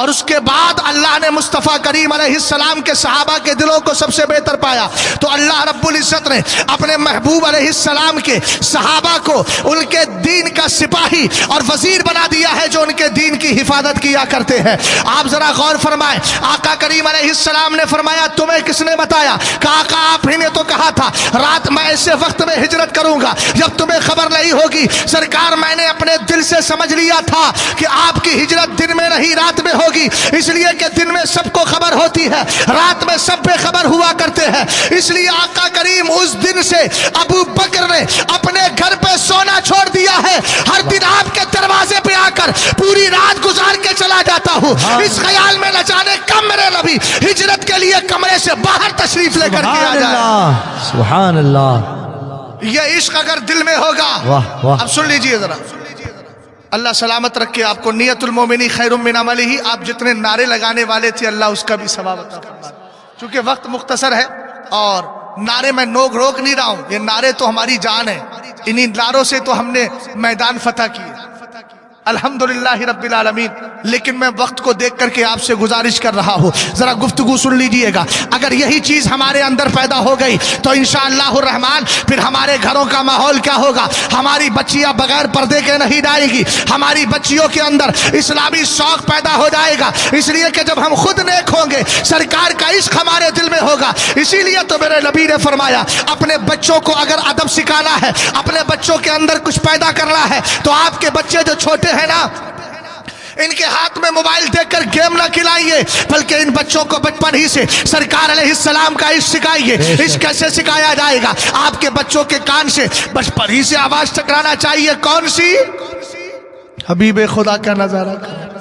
اور اس کے بعد اللہ نے مصطفیٰ کریم علیہ السلام کے صحابہ کے دلوں کو سب سے بہتر پایا، تو اللہ رب العزت نے اپنے محبوب علیہ السلام کے صحابہ کو ان کے دین کا سپاہی اور وزیر بنا دیا ہے جو ان کے دین کی حفاظت کیا کرتے ہیں۔ آپ ذرا غور فرمائیں، آقا کریم علیہ السلام نے فرمایا تمہیں کس نے بتایا؟ کہ آقا آپ ہی نے تو کہا تھا رات میں ایسے وقت میں ہجرت کروں گا جب تمہیں خبر نہیں ہوگی۔ سرکار میں نے اپنے دل سے سمجھ لیا تھا کہ آپ کی ہجرت دن میں نہیں رات میں ہوگی، اس لیے کہ دن میں سب کو خبر ہوتی ہے، رات میں سب بے خبر ہوا کرتے ہیں، اس لیے آقا کریم اس دن سے ابو بکر نے اپنے گھر پہ سونا چھوڑ دیا ہے، ہر دن آپ کے دروازے پہ آ کر پوری رات گزار کے چلا جاتا ہوں، اس خیال میں نہ جانے کب میرے نبی ہجرت کے لیے کمرے سے باہر تشریف لے کر کے آ جائے۔ سبحان اللہ، یہ عشق اگر دل میں ہوگا، اب سن لیجئے ذرا، اللہ سلامت رکھے آپ کو، نیت المومنی خیر من عملہ، آپ جتنے نعرے لگانے والے تھے اللہ اس کا بھی ثواب عطا فرما۔ چونکہ وقت مختصر ہے اور نعرے میں نوک روک نہیں رہا ہوں، یہ نعرے تو ہماری جان ہے، انہی نعروں سے تو ہم نے میدان فتح کیے الحمدللہ رب العالمین، لیکن میں وقت کو دیکھ کر کے آپ سے گزارش کر رہا ہوں ذرا گفتگو سن لیجئے گا۔ اگر یہی چیز ہمارے اندر پیدا ہو گئی تو انشاءاللہ الرحمن پھر ہمارے گھروں کا ماحول کیا ہوگا؟ ہماری بچیاں بغیر پردے کے نہیں جائے گی، ہماری بچیوں کے اندر اسلامی شوق پیدا ہو جائے گا، اس لیے کہ جب ہم خود نیک ہوں گے سرکار کا عشق ہمارے دل میں ہوگا۔ اسی لیے تو میرے نبی نے فرمایا اپنے بچوں کو اگر ادب سکھانا ہے، اپنے بچوں کے اندر کچھ پیدا کرنا ہے، تو آپ کے بچے جو چھوٹے ہے نا، ان کے ہاتھ میں موبائل دیکھ کر گیم نہ کھلائیے، بلکہ ان بچوں کو بچپن ہی سے سرکار علیہ السلام کا عشق سکھائیے۔ عشق کیسے سکھایا جائے گا؟ آپ کے بچوں کے کان سے بچپن ہی سے آواز ٹکرانا چاہیے، کون سی؟ حبیب خدا کا نظارہ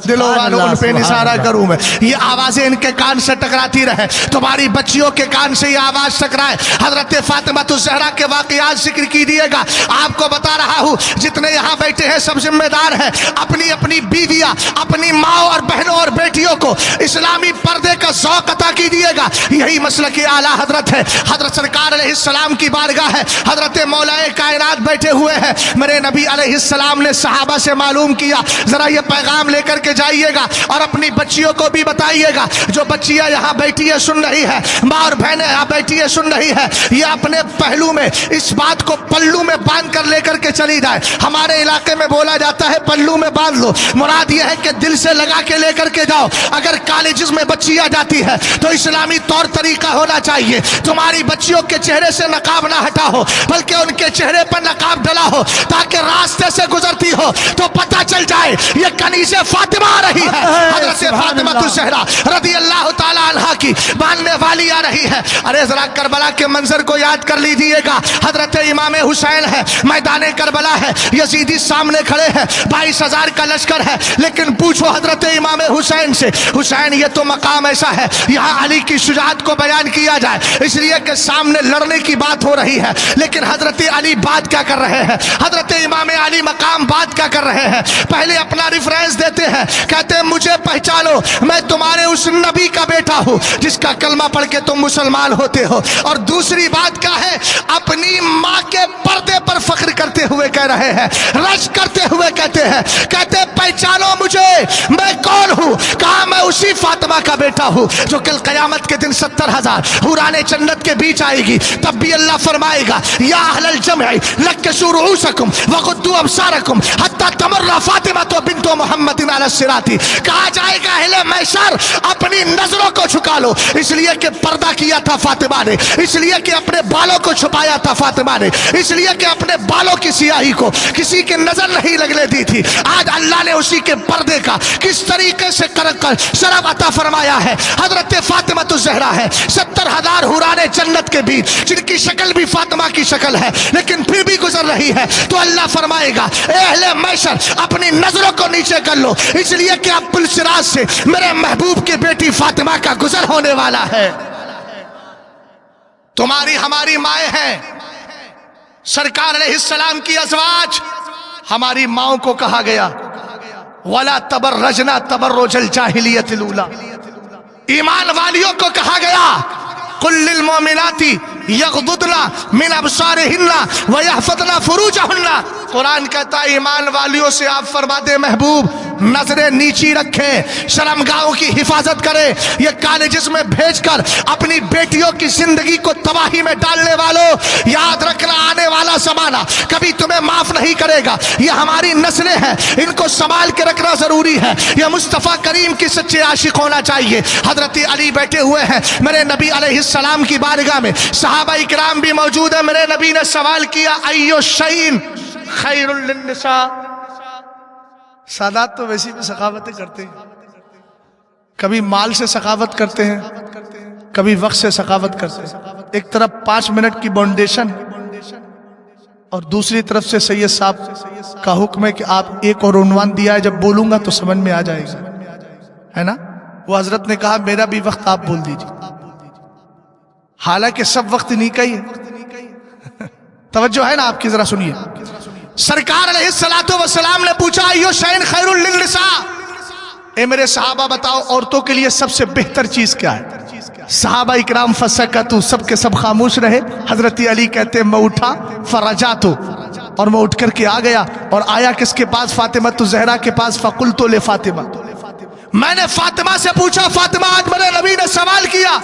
دلوں والوں ان پہ نثارہ کروں میں، یہ آوازیں ان کے کان سے ٹکراتی رہے، تمہاری بچیوں کے کان سے یہ آواز ٹکرائے۔ حضرت فاطمہ الزہرا کے واقعات ذکر کیجیے گا، آپ کو بتا رہا ہوں جتنے یہاں بیٹھے ہیں سب ذمہ دار ہیں، اپنی اپنی بیویاں، اپنی ماں اور بہنوں اور بیٹیوں کو اسلامی پردے کا ذوق عطا کیجیے گا، یہی مسلک اعلیٰ حضرت ہے۔ حضرت سرکار علیہ السلام کی بارگاہ ہے، حضرت مولا کائنات بیٹھے ہوئے ہیں، میرے نبی علیہ السلام نے صحابہ سے معلوم کیا، ذرا یہ پیغام لے کر کے جائیے گا اور اپنی بچیوں کو بھی بتائیے گا، جو بچیاں یہاں بیٹھی ہے سن رہی ہے، ماں اور بہنیں یہاں بیٹھی ہے سن رہی ہے، یہ اپنے پہلو میں اس بات کو پلو میں باندھ کر لے کر کے چلی جائے۔ ہمارے علاقے میں بولا جاتا ہے پلو میں باندھ لو، مراد یہ ہے کہ دل سے لگا کے لے کر کے جاؤ۔ اگر کالجز میں بچیاں جاتی ہے تو اسلامی طور طریقہ ہونا چاہیے، تمہاری بچیوں کے چہرے سے نقاب نہ ہٹا ہو بلکہ ان کے چہرے پر نقاب ڈلا ہو، تاکہ راستے سے گزرتی ہو تو پتہ چل جائے یہ کنیز فاطمہ آ رہی ہے، حضرت فاطمہ الزہرا رضی اللہ تعالی عنہا کی ماننے والی آ رہی ہے۔ ارے ذرا کربلا کے منظر کو یاد کر لیجئے گا، حضرت امام حسین ہے، میدان کربلا ہے، یزیدی سامنے کھڑے ہیں، 22,000 کا لشکر ہے، لیکن پوچھو حضرت امام حسین سے، حسین یہ تو مقام ایسا ہے یہاں علی کی شجاعت کو بیان کیا جائے اس لیے کہ سامنے لڑنے کی بات ہو رہی ہے، لیکن حضرت علی بات کیا کر رہے ہیں؟ حضرت امام علی مقام بات کیا کر رہے ہیں؟ پہلے اپنا ریفرنس دیتے ہیں، کہتے ہیں مجھے پہچانو، میں تمہارے اس نبی کا بیٹا ہوں جس کا کلمہ پڑھ کے تم مسلمان ہوتے ہو، اور دوسری بات کیا ہے، اپنی ماں کے پردے پر فخر کرتے ہوئے کہہ رہے ہیں، رش کرتے ہوئے کہتے ہیں، کہتے پہچانو مجھے، میں کون ہوں؟ کہا میں اسی فاطمہ کا بیٹا ہوں جو کل قیامت کے دن 70,000 حوران جنت کے بیچ آئے گی، تب بھی اللہ فرمائے گا یا اہل الجمع لکشوا رؤوسکم وغضوا ابصارکم حتی تمر فاطمہ بنت محمد علی الصراط، کہا جائے گا اہل محشر اپنی نظروں کو جھکا لو، اس لیے کہ پردہ کیا تھا فاطمہ نے، اس لیے کہ اپنے بالوں کو چھپایا تھا فاطمہ نے، اس لیے کہ اپنے بالوں کی سیاہی کو کسی کی نظر نہیں لگنے دی تھی۔ آج اللہ نے اسی کے پردے کا کس طریقے سے کر شرف عطا فرمایا ہے۔ حضرت فاطمہ الزہرا ہے 70,000 حوران جنت کے بیچ، جن کی شکل بھی فاطمہ کی شکل ہے لیکن پھر بھی گزر رہی ہے، تو اللہ فرمائے گا اے اہل محشر اپنی نظروں کو نیچے کر لو، اس لیے کہ اب پلسراج سے میرے محبوب کی بیٹی فاطمہ کا گزر ہونے والا ہے۔ تمہاری ہماری مائیں ہیں، سرکار علیہ السلام کی ازواج، ہماری ماؤں کو کہا گیا وَلَا تَبَرَّجْنَا تَبَرُّجَ الْجَاهِلِيَّةِ الْأُولَىٰ، ایمان والیوں کو کہا گیا قُلْ لِلْمُؤْمِنَاتِ یغضضن من ابصارہن ویحفظن فروجہن، قرآن کہتا ہے ایمان والیوں سے آپ فرما دے محبوب نظریں نیچی رکھیں، شرمگاہوں کی حفاظت کریں۔ یہ کالجز میں بھیج کر اپنی بیٹیوں کی زندگی کو تباہی میں ڈالنے والوں، یاد رکھنا آنے والا زمانہ کبھی تمہیں معاف نہیں کرے گا۔ یہ ہماری نسلیں ہیں، ان کو سنبھال کے رکھنا ضروری ہے۔ یہ مصطفیٰ کریم کی سچے عاشق ہونا چاہیے۔ حضرت علی بیٹھے ہوئے ہیں میرے نبی علیہ السلام کی بارگاہ میں، صحابہ اکرام بھی موجود ہیں۔ میرے نبی نے سوال کیا ایو شیء خیر للنساء، سادات تو ویسی بھی سخاوتیں کرتے ہیں، کبھی مال سے سخاوت کرتے ہیں، کبھی وقت سے سخاوت کرتے ہیں۔ ایک طرف 5 منٹ کی باؤنڈیشن اور دوسری طرف سے سید صاحب کا حکم ہے کہ آپ ایک اور عنوان دیا ہے، جب بولوں گا تو سمجھ میں آ جائے گا، ہے نا؟ وہ حضرت نے کہا میرا بھی وقت آپ بول دیجیے، حالانکہ سب وقت نہیں کہی ہے۔ توجہ ہے نا آپ کی؟ ذرا سنیے، سرکار علیہ السلام نے پوچھا ایو شیء خیر للنساء، اے میرے صحابہ بتاؤ عورتوں کے لیے سب سے بہتر چیز کیا ہے؟ صحابہ اکرام فسکتو، سب کے سب خاموش رہے۔ حضرت علی کہتے ہیں میں اٹھا فرجاتو، اور میں اٹھ کر کے آ گیا، اور آیا کس کے پاس؟ فاطمہ الزہرا کے پاس۔ فقلت لفاطمہ، میں نے فاطمہ سے پوچھا فاطمہ آج میرے نبی نے سوال کیا،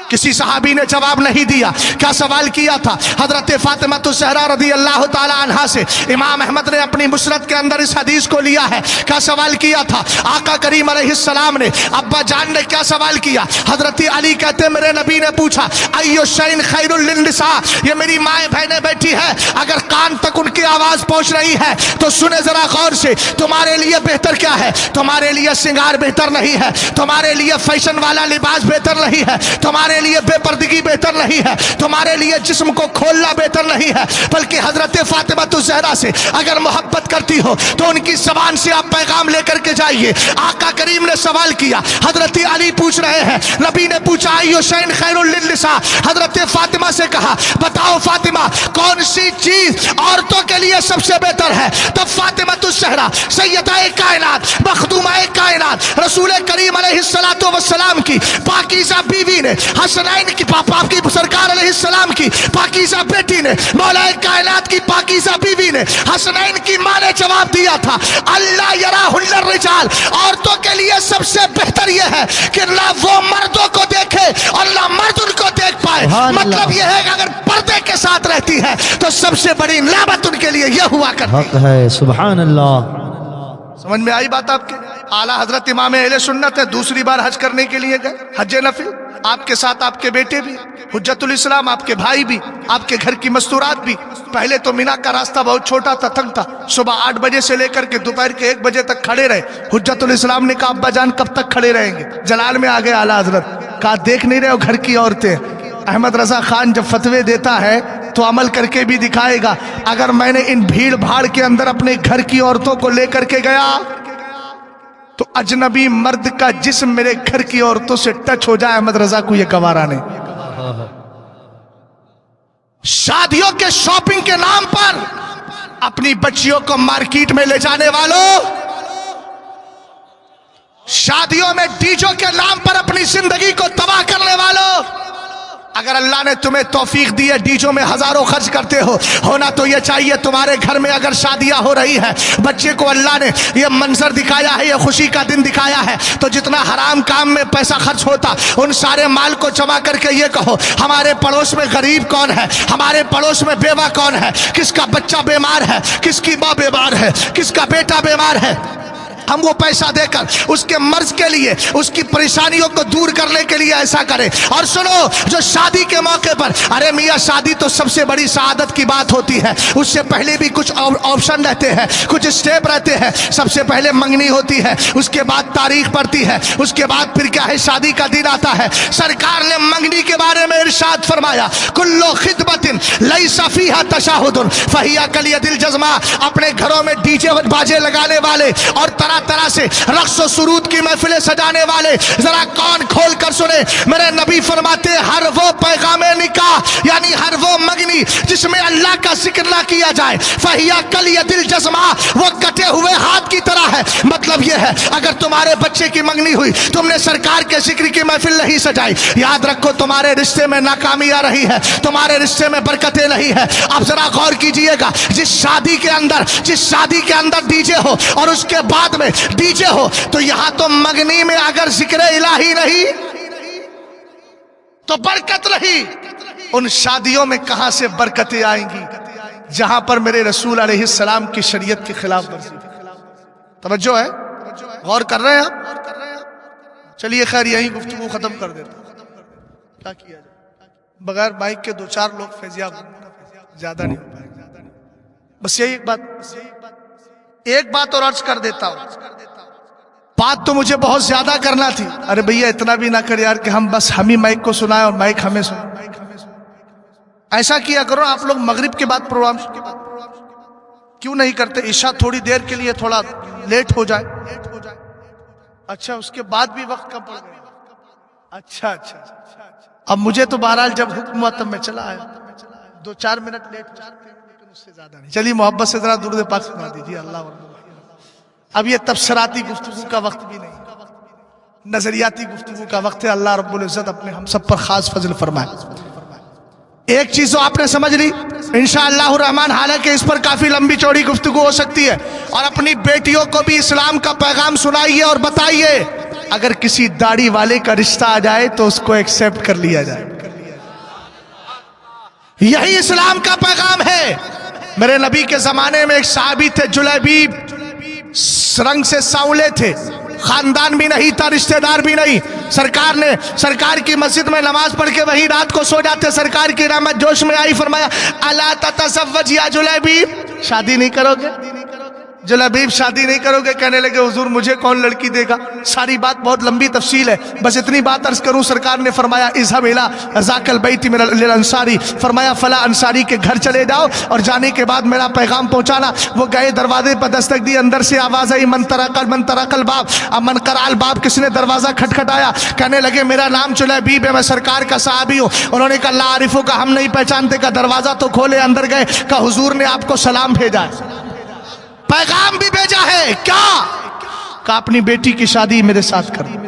کسی صحابی نے جواب نہیں دیا۔ کیا سوال کیا تھا؟ حضرت فاطمہ الزہرا رضی اللہ تعالی عنہا سے امام احمد نے اپنی مسند کے اندر اس حدیث کو لیا ہے۔ کیا سوال کیا تھا؟ آقا کریم علیہ السلام نے، ابا جان نے کیا سوال کیا؟ حضرت علی کہتے میرے نبی نے پوچھا ایو شیء خیر للنساء، یہ میری مائیں بہنیں بیٹھی ہیں، اگر کان تک ان کی آواز پہنچ رہی ہے تو سنے ذرا غور سے، تمہارے لیے بہتر کیا ہے؟ تمہارے لیے سنگار بہتر نہیں ہے، تمہارے لیے فیشن والا لباس بہتر نہیں ہے، تمہارے لیے بے پردگی بہتر نہیں ہے، تمہارے لیے جسم کو کھولنا بہتر نہیں ہے، بلکہ حضرت فاطمہ الزہرا سے اگر محبت کرتی ہو تو ان کی زبان سے آپ پیغام لے کر کے جائیے۔ آقا کریم نے سوال کیا، حضرت علی پوچھ رہے ہیں، نبی نے پوچھا ایو شیء خیر للنساء، حضرت فاطمہ سے کہا بتاؤ فاطمہ کون سی چیز عورتوں کے لیے سب سے بہتر ہے؟ تب فاطمہ الزہرا سیدہ کائنات، مخدومہ کائنات، رسول کریم علیہ السلام کی پاکیزہ بیوی نے، حسنین کی پاپا کی سرکار علیہ السلام کی پاکیزہ بیٹی نے، مولا کائنات کی پاکیزہ بیوی نے، حسنین کی ماں نے جواب دیا تھا اللہ یراہن الرجال، عورتوں کے لیے سب سے بہتر یہ ہے کہ نہ وہ مردوں کو دیکھے اور نہ مرد ان کو دیکھ پائے۔ مطلب یہ ہے کہ اگر پردے کے ساتھ رہتی ہے تو سب سے بڑی نعمت ان کے لیے یہ ہوا کرتی حق ہے، سبحان اللہ۔ سمجھ میں آئی بات آپ کے؟ اعلیٰ حضرت امام اہل سنت ہے، دوسری بار حج کرنے کے لیے گئے، حج نفل، آپ کے ساتھ آپ کے بیٹے بھی، حجت الاسلام آپ کے بھائی بھی، آپ کے گھر کی مستورات بھی۔ پہلے تو مینا کا راستہ بہت چھوٹا تھا، تنگ تھا، صبح 8 بجے سے لے کر کے دوپہر کے 1 بجے تک کھڑے رہے۔ حجت الاسلام نے کہا ابا جان کب تک کھڑے رہیں گے؟ جلال میں آ گئے اعلیٰ حضرت، کہا دیکھ نہیں رہے ہو گھر کی عورتیں؟ احمد رضا خان جب فتوے دیتا ہے تو عمل کر کے بھی دکھائے گا۔ اگر میں نے ان بھیڑ بھاڑ کے اندر اپنے گھر کی عورتوں کو لے کر کے گیا تو اجنبی مرد کا جسم میرے گھر کی عورتوں سے ٹچ ہو جائے، احمد رضا کو یہ گوارا نہیں۔ شادیوں کے شاپنگ کے نام پر اپنی بچیوں کو مارکیٹ میں لے جانے والوں، شادیوں میں ڈیجوں کے نام پر اپنی زندگی کو تباہ کرنے والوں، اگر اللہ نے تمہیں توفیق دی ہے ڈیجوں میں ہزاروں خرچ کرتے ہو، ہونا تو یہ چاہیے تمہارے گھر میں اگر شادیاں ہو رہی ہیں، بچے کو اللہ نے یہ منظر دکھایا ہے، یہ خوشی کا دن دکھایا ہے، تو جتنا حرام کام میں پیسہ خرچ ہوتا ان سارے مال کو جمع کر کے یہ کہو ہمارے پڑوس میں غریب کون ہے، ہمارے پڑوس میں بیوہ کون ہے، کس کا بچہ بیمار ہے، کس کی ماں بیمار ہے، کس کا بیٹا بیمار ہے، ہم وہ پیسہ دے کر اس کے مرض کے لیے، اس کی پریشانیوں کو دور کرنے کے لیے ایسا کرے۔ اور سنو، جو شادی کے موقع پر، ارے میاں شادی تو سب سے بڑی سعادت کی بات ہوتی ہے، اس سے پہلے بھی کچھ آپشن رہتے ہیں، کچھ سٹیپ رہتے ہیں۔ سب سے پہلے منگنی ہوتی ہے، اس کے بعد تاریخ پڑتی ہے، اس کے بعد پھر کیا ہے، شادی کا دن آتا ہے۔ سرکار نے منگنی کے بارے میں ارشاد فرمایا، کلو خطبت لیس فیہا تشاہد فہی کالید الجزماء، اپنے گھروں میں ڈی جے باجے لگانے والے اور طرح سے رقص و سرود کی محفلیں سجانے والے ذرا کان کھول کر سنے، میرے نبی فرماتے ہر وہ پیغام نکاح یعنی ہر وہ منگنی جس میں اللہ کا ذکر نہ کیا جائے، فہیا کالید الجزماء، وہ کٹے ہوئے ہاتھ کی طرح ہے۔ مطلب یہ ہے اگر تمہارے بچے کی منگنی ہوئی، تم نے سرکار کے ذکر کی محفل نہیں سجائی، یاد رکھو تمہارے رشتے میں ناکامی آ رہی ہے، تمہارے رشتے میں برکتیں نہیں ہے۔ اب ذرا غور کیجئے گا، جس شادی کے اندر ڈی جے ہو اور اس کے بعد میں ڈی جے ہو، تو یہاں تو منگنی میں اگر ذکر الہی نہیں تو برکت نہیں۔ ان شادیوں میں کہاں سے برکتیں آئیں گی جہاں پر میرے رسول علیہ السلام کی شریعت کی خلاف ورزی۔ توجہ ہے، غور کر رہے ہیں آپ؟ چلیے خیر یہیں گفتگو ختم کر دیتا ہوں، کیا کیا جائے، بغیر مائک کے دو چار لوگ فیضیاب، زیادہ نہیں ہو پائے گا۔ بس یہی ایک بات اور عرض کر دیتا ہوں، بات تو مجھے بہت زیادہ کرنا تھی، ارے بھئیہ اتنا بھی نہ کر یار کہ ہم ہی مائک کو سنائیں اور مائک ہمیں سنائیں۔ ایسا کیا کرو آپ لوگ مغرب کے بعد پروگرام کیوں نہیں کرتے، عشاء تھوڑی دیر کے لیے تھوڑا لیٹ ہو جائے، اچھا اس کے بعد بھی وقت کم پڑ گیا، اچھا اب مجھے تو بہرحال جب حکم ہوا تب میں چلا آیا، 2-4 منٹ لیٹ ہو جاتے ہیں لیکن اس سے زیادہ نہیں۔ چلیے محبت سے ذرا درود پاک سنا دیجیے اللہ ورحمہ۔ اب یہ تبصراتی گفتگو کا وقت بھی نہیں، نظریاتی گفتگو کا وقت ہے۔ اللہ رب العزت اپنے ہم سب پر خاص فضل فرمائے۔ ایک چیز تو آپ نے سمجھ لی انشاءاللہ الرحمن، حالانکہ اس پر کافی لمبی چوڑی گفتگو ہو سکتی ہے، اور اپنی بیٹیوں کو بھی اسلام کا پیغام سنائیے اور بتائیے، اگر کسی داڑھی والے کا رشتہ آ جائے تو اس کو ایکسپٹ کر لیا جائے، یہی اسلام کا پیغام ہے۔ میرے نبی کے زمانے میں ایک صحابی تھے جلیبیب، رنگ سے سانولے تھے، خاندان بھی نہیں تھا، رشتہ دار بھی نہیں۔ سرکار کی مسجد میں نماز پڑھ کے وہی رات کو سو جاتے، سرکار کی رحمت جوش میں آئی، فرمایا الا تتزوج یا جلیبیب، شادی نہیں کرو گے جلیبیب، شادی نہیں کرو گے؟ کہنے لگے حضور مجھے کون لڑکی دے گا؟ ساری بات بہت لمبی تفصیل ہے، بس اتنی بات عرض کروں، سرکار نے فرمایا اذهب الى ذاک البیت من الانصاری، فرمایا فلاں انصاری کے گھر چلے جاؤ اور جانے کے بعد میرا پیغام پہنچانا۔ وہ گئے، دروازے پر دستک دی، اندر سے آواز آئی من طرق الباب، من قرع الباب، کس نے دروازہ کھٹکھٹایا؟ کہنے لگے میرا نام جلیبیب ہے، میں سرکار کا صحابی ہوں۔ انہوں نے کہا لا اعرفو، کا ہم نہیں پہچانتے، کا دروازہ تو کھولے، اندر گئے، کہ حضور نے آپ کو سلام بھیجا ہے، پیغام بھی بھیجا ہے، کیا کہ اپنی بیٹی کی شادی میرے ساتھ کر۔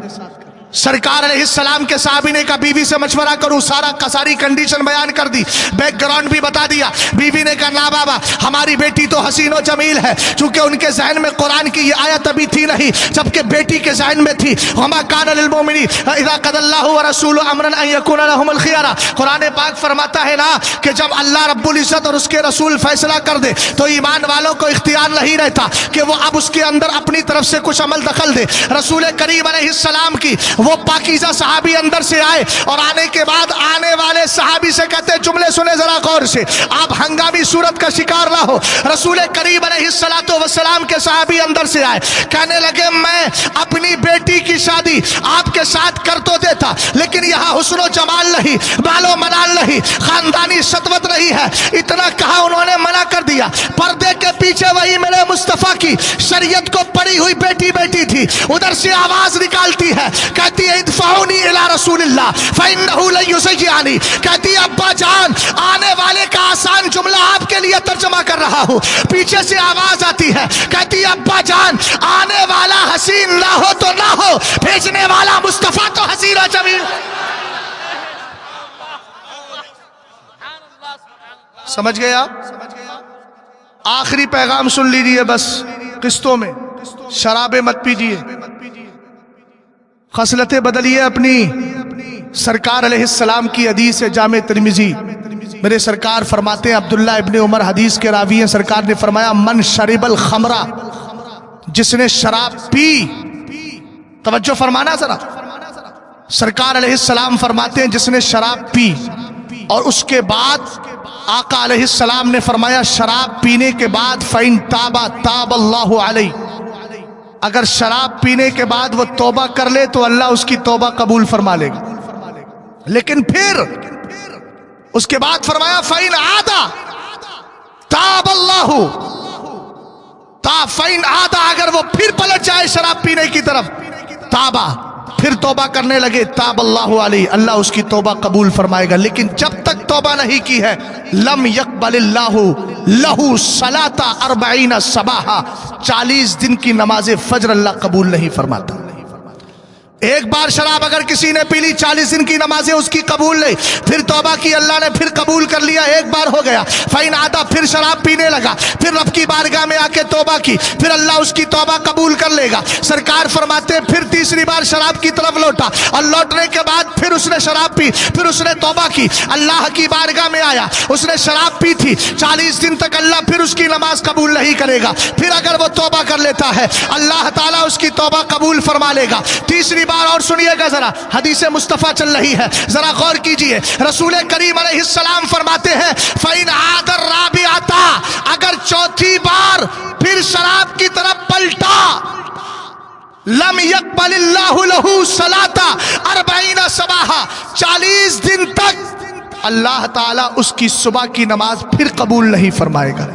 سرکار علیہ السلام کے صحابی نے کہا بیوی سے مشورہ کروں، ساری کنڈیشن بیان کر دی، بیک گراؤنڈ بھی بتا دیا۔ بیوی نے کہا نا بابا، ہماری بیٹی تو حسین و جمیل ہے، چونکہ ان کے ذہن میں قرآن کی یہ آیت ابھی تھی نہیں، جبکہ بیٹی کے ذہن میں تھی وما کان للمؤمنین اذا قضى الله ورسوله امرا ان يكون لهم الخيار۔ قرآن پاک فرماتا ہے نا کہ جب اللہ رب العزت اور اس کے رسول فیصلہ کر دے تو ایمان والوں کو اختیار نہیں رہتا کہ وہ اب اس کے اندر اپنی طرف سے کچھ عمل دخل دے۔ رسول کریم علیہ السلام کی وہ پاکیزہ صحابی اندر سے آئے، اور آنے کے بعد آنے والے صحابی سے کہتے جملے سنے ذرا غور سے، آپ ہنگامی صورت کا شکار نہ ہو۔ رسول کریم علیہ السلام کے صحابی اندر سے آئے، کہنے لگے میں اپنی بیٹی کی شادی آپ کے ساتھ کر تو دیتا، لیکن یہاں حسن و جمال نہیں، مال و منال نہیں، خاندانی سطوت نہیں ہے، اتنا کہا انہوں نے منع کر دیا۔ پردے کے پیچھے وہی میرے مصطفیٰ کی شریعت کو پڑھی ہوئی بیٹی بیٹی تھی، ادھر سے آواز نکالتی ہے، کہتی ہے ادفعونی الی رسول اللہ فإنہ لن یضیعنی، کہتی ہے ابا جان آنے والے کا آسان جملہ آپ کے لیے ترجمہ کر رہا ہوں۔ پیچھے سے آواز آتی ہے، کہتی ہے ابا جان آنے والا حسین نہ ہو تو نہ ہو، بھیجنے والا مصطفیٰ تو حسین و جمیل۔ سمجھ گئے آپ؟ آخری پیغام سن لیجیے بس قسطوں میں، شرابیں مت پیجیے، خصلتیں بدلیے اپنی۔ سرکار علیہ السلام کی حدیث ہے جامع ترمذی، میرے سرکار فرماتے ہیں، عبداللہ ابن عمر حدیث کے راوی ہیں، سرکار نے فرمایا من شرب الخمرہ، جس نے شراب پی، توجہ فرمانا ذرا، سرکار علیہ السلام فرماتے ہیں جس نے شراب پی اور اس کے بعد آقا علیہ السلام نے فرمایا شراب پینے کے بعد فَإِن تَابَ تَابَ اللَّهُ عَلَيْهِ، اگر شراب پینے کے بعد وہ توبہ کر لے تو اللہ اس کی توبہ قبول فرما لے گا، لیکن پھر اس کے بعد فرمایا فَإِنْ عَادَ تَابَ اللَّهُ فَإِنْ عَادَ، اگر وہ پھر پلٹ جائے شراب پینے کی طرف، تابہ پھر توبہ کرنے لگے، تاب اللہ علیہ، اللہ اس کی توبہ قبول فرمائے گا، لیکن جب تک توبہ نہیں کی ہے لم یقبل اللہ لہو صلاۃ 40 صباحا، 40 دن کی نماز فجر اللہ قبول نہیں فرماتا۔ ایک بار شراب اگر کسی نے پی لی 40 دن کی نمازیں اس کی قبول نہیں، پھر توبہ کی اللہ نے پھر قبول کر لیا، ایک بار ہو گیا، فَإِنْ عَادَ پھر شراب پینے لگا، پھر رب کی بارگاہ میں آ کے توبہ کی، پھر اللہ اس کی توبہ قبول کر لے گا۔ سرکار فرماتے ہیں پھر تیسری بار شراب کی طرف لوٹا اور لوٹنے کے بعد پھر اس نے شراب پی، پھر اس نے توبہ کی، اللہ کی بارگاہ میں آیا، اس نے شراب پی تھی 40 دن تک، اللہ پھر اس کی نماز قبول نہیں کرے گا، پھر اگر وہ توبہ کر لیتا ہے اللہ تعالیٰ اس کی توبہ قبول فرما لے گا۔ تیسری بار اور سنیے گا ذرا، حدیث مصطفیٰ چل رہی ہے، ذرا غور کیجئے، رسول کریم علیہ السلام فرماتے ہیں فَإِنْ عَادَ الرَّابِعَةَ، اگر چوتھی بار پھر شراب کی طرف پلٹا لم يقبل اللہ لہو صلاۃ 40 صباحا، 40 دن تک اللہ تعالیٰ اس کی صبح کی نماز پھر قبول نہیں فرمائے گا۔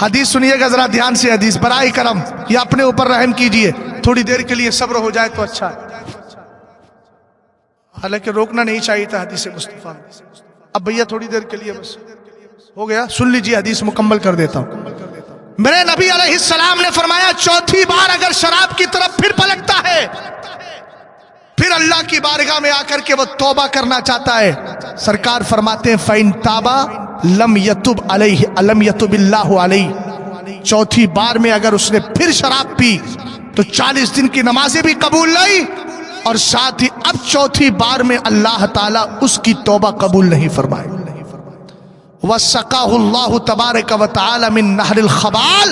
حدیث سنیے گا ذرا دھیان سے، حدیث برائے کرم یا اپنے اوپر رحم کیجئے، تھوڑی دیر کے لیے صبر ہو جائے تو اچھا ہے، حالانکہ روکنا نہیں چاہیے تھا حدیث مصطفیٰ۔ اب بھیا تھوڑی دیر کے لیے بس ہو گیا، سن لیجئے حدیث مکمل کر دیتا ہوں۔ میرے نبی علیہ السلام نے فرمایا چوتھی بار اگر شراب کی طرف پھر پلٹتا ہے، پھر اللہ کی بارگاہ میں آ کر کے وہ توبہ کرنا چاہتا ہے، سرکار فرماتے ہیں فَإِن تَابَ لم يتب علیہ لم یتب اللہ علیہ، چوتھی بار میں اگر اس نے پھر شراب پی تو 40 دن کی نمازیں بھی قبول نہیں، اور ساتھ ہی اب چوتھی بار میں اللہ تعالیٰ اس کی توبہ قبول نہیں فرمائے۔ وَسَقَاهُ اللَّهُ تَبَارَكَ وَتَعَالَى مِن نَهْرِ الْخَبَالِ،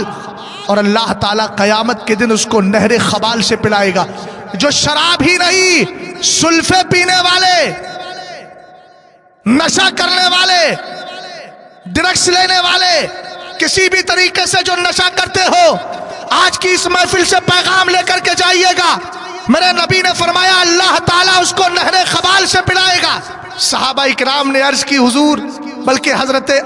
اور اللہ تعالیٰ قیامت کے دن اس کو نہر خبال سے پلائے گا۔ جو شراب ہی نہیں، سلفے پینے والے، نشہ کرنے والے، ڈرگس لینے والے، کسی بھی طریقے سے جو نشہ کرتے ہو، آج کی اس محفل سے پیغام لے کر کے جائیے گا، میرے نبی نے فرمایا اللہ تعالیٰ اس کو نہر خبال سے پلائے گا۔ صحابہ اکرام نے عرض کی حضور، بلکہ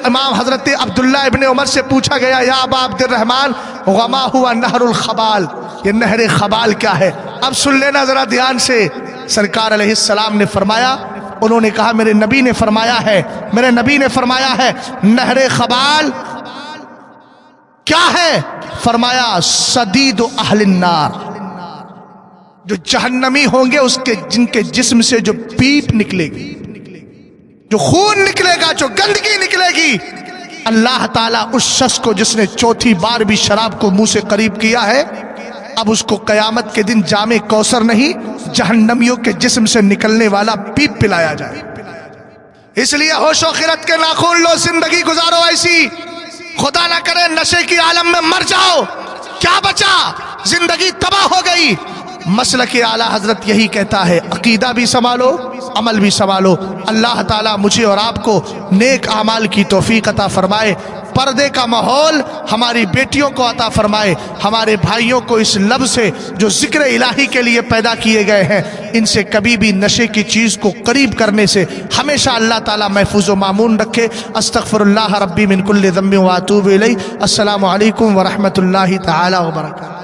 امام حضرت عبداللہ ابن عمر سے پوچھا گیا یا ابا عبد الرحمن وما ہوا نہر الخبال، یہ نہر خبال کیا ہے؟ اب سن لینا ذرا دھیان سے، سرکار علیہ السلام نے فرمایا، انہوں نے کہا میرے نبی نے فرمایا ہے نہر خبال کیا ہے؟ فرمایا صدید اہل النار، جو جہنمی ہوں گے اس کے جن کے جسم سے جو پیپ نکلے گی، جو خون نکلے گا، جو گندگی نکلے گی، اللہ تعالیٰ اس شخص کو جس نے چوتھی بار بھی شراب کو منہ سے قریب کیا ہے، اب اس کو قیامت کے دن جام کوثر نہیں، جہنمیوں کے جسم سے نکلنے والا پیپ پلایا جائے۔ اس لیے ہوش و خرد کے ناخن لو، زندگی گزارو ایسی، خدا نہ کرے نشے کی عالم میں مر جاؤ، کیا بچا؟ زندگی تباہ ہو گئی۔ مسلک اعلیٰ حضرت یہی کہتا ہے، عقیدہ بھی سنبھالو، عمل بھی سنبھالو۔ اللہ تعالیٰ مجھے اور آپ کو نیک اعمال کی توفیق عطا فرمائے۔ پردے کا ماحول ہماری بیٹیوں کو عطا فرمائے، ہمارے بھائیوں کو اس لب سے جو ذکر الہی کے لیے پیدا کیے گئے ہیں ان سے کبھی بھی نشے کی چیز کو قریب کرنے سے ہمیشہ اللہ تعالیٰ محفوظ و مامون رکھے۔ استغفر اللہ ربی من کل ذنب واتوب الیہ۔ السلام علیکم ورحمۃ اللہ تعالی وبرکاتہ۔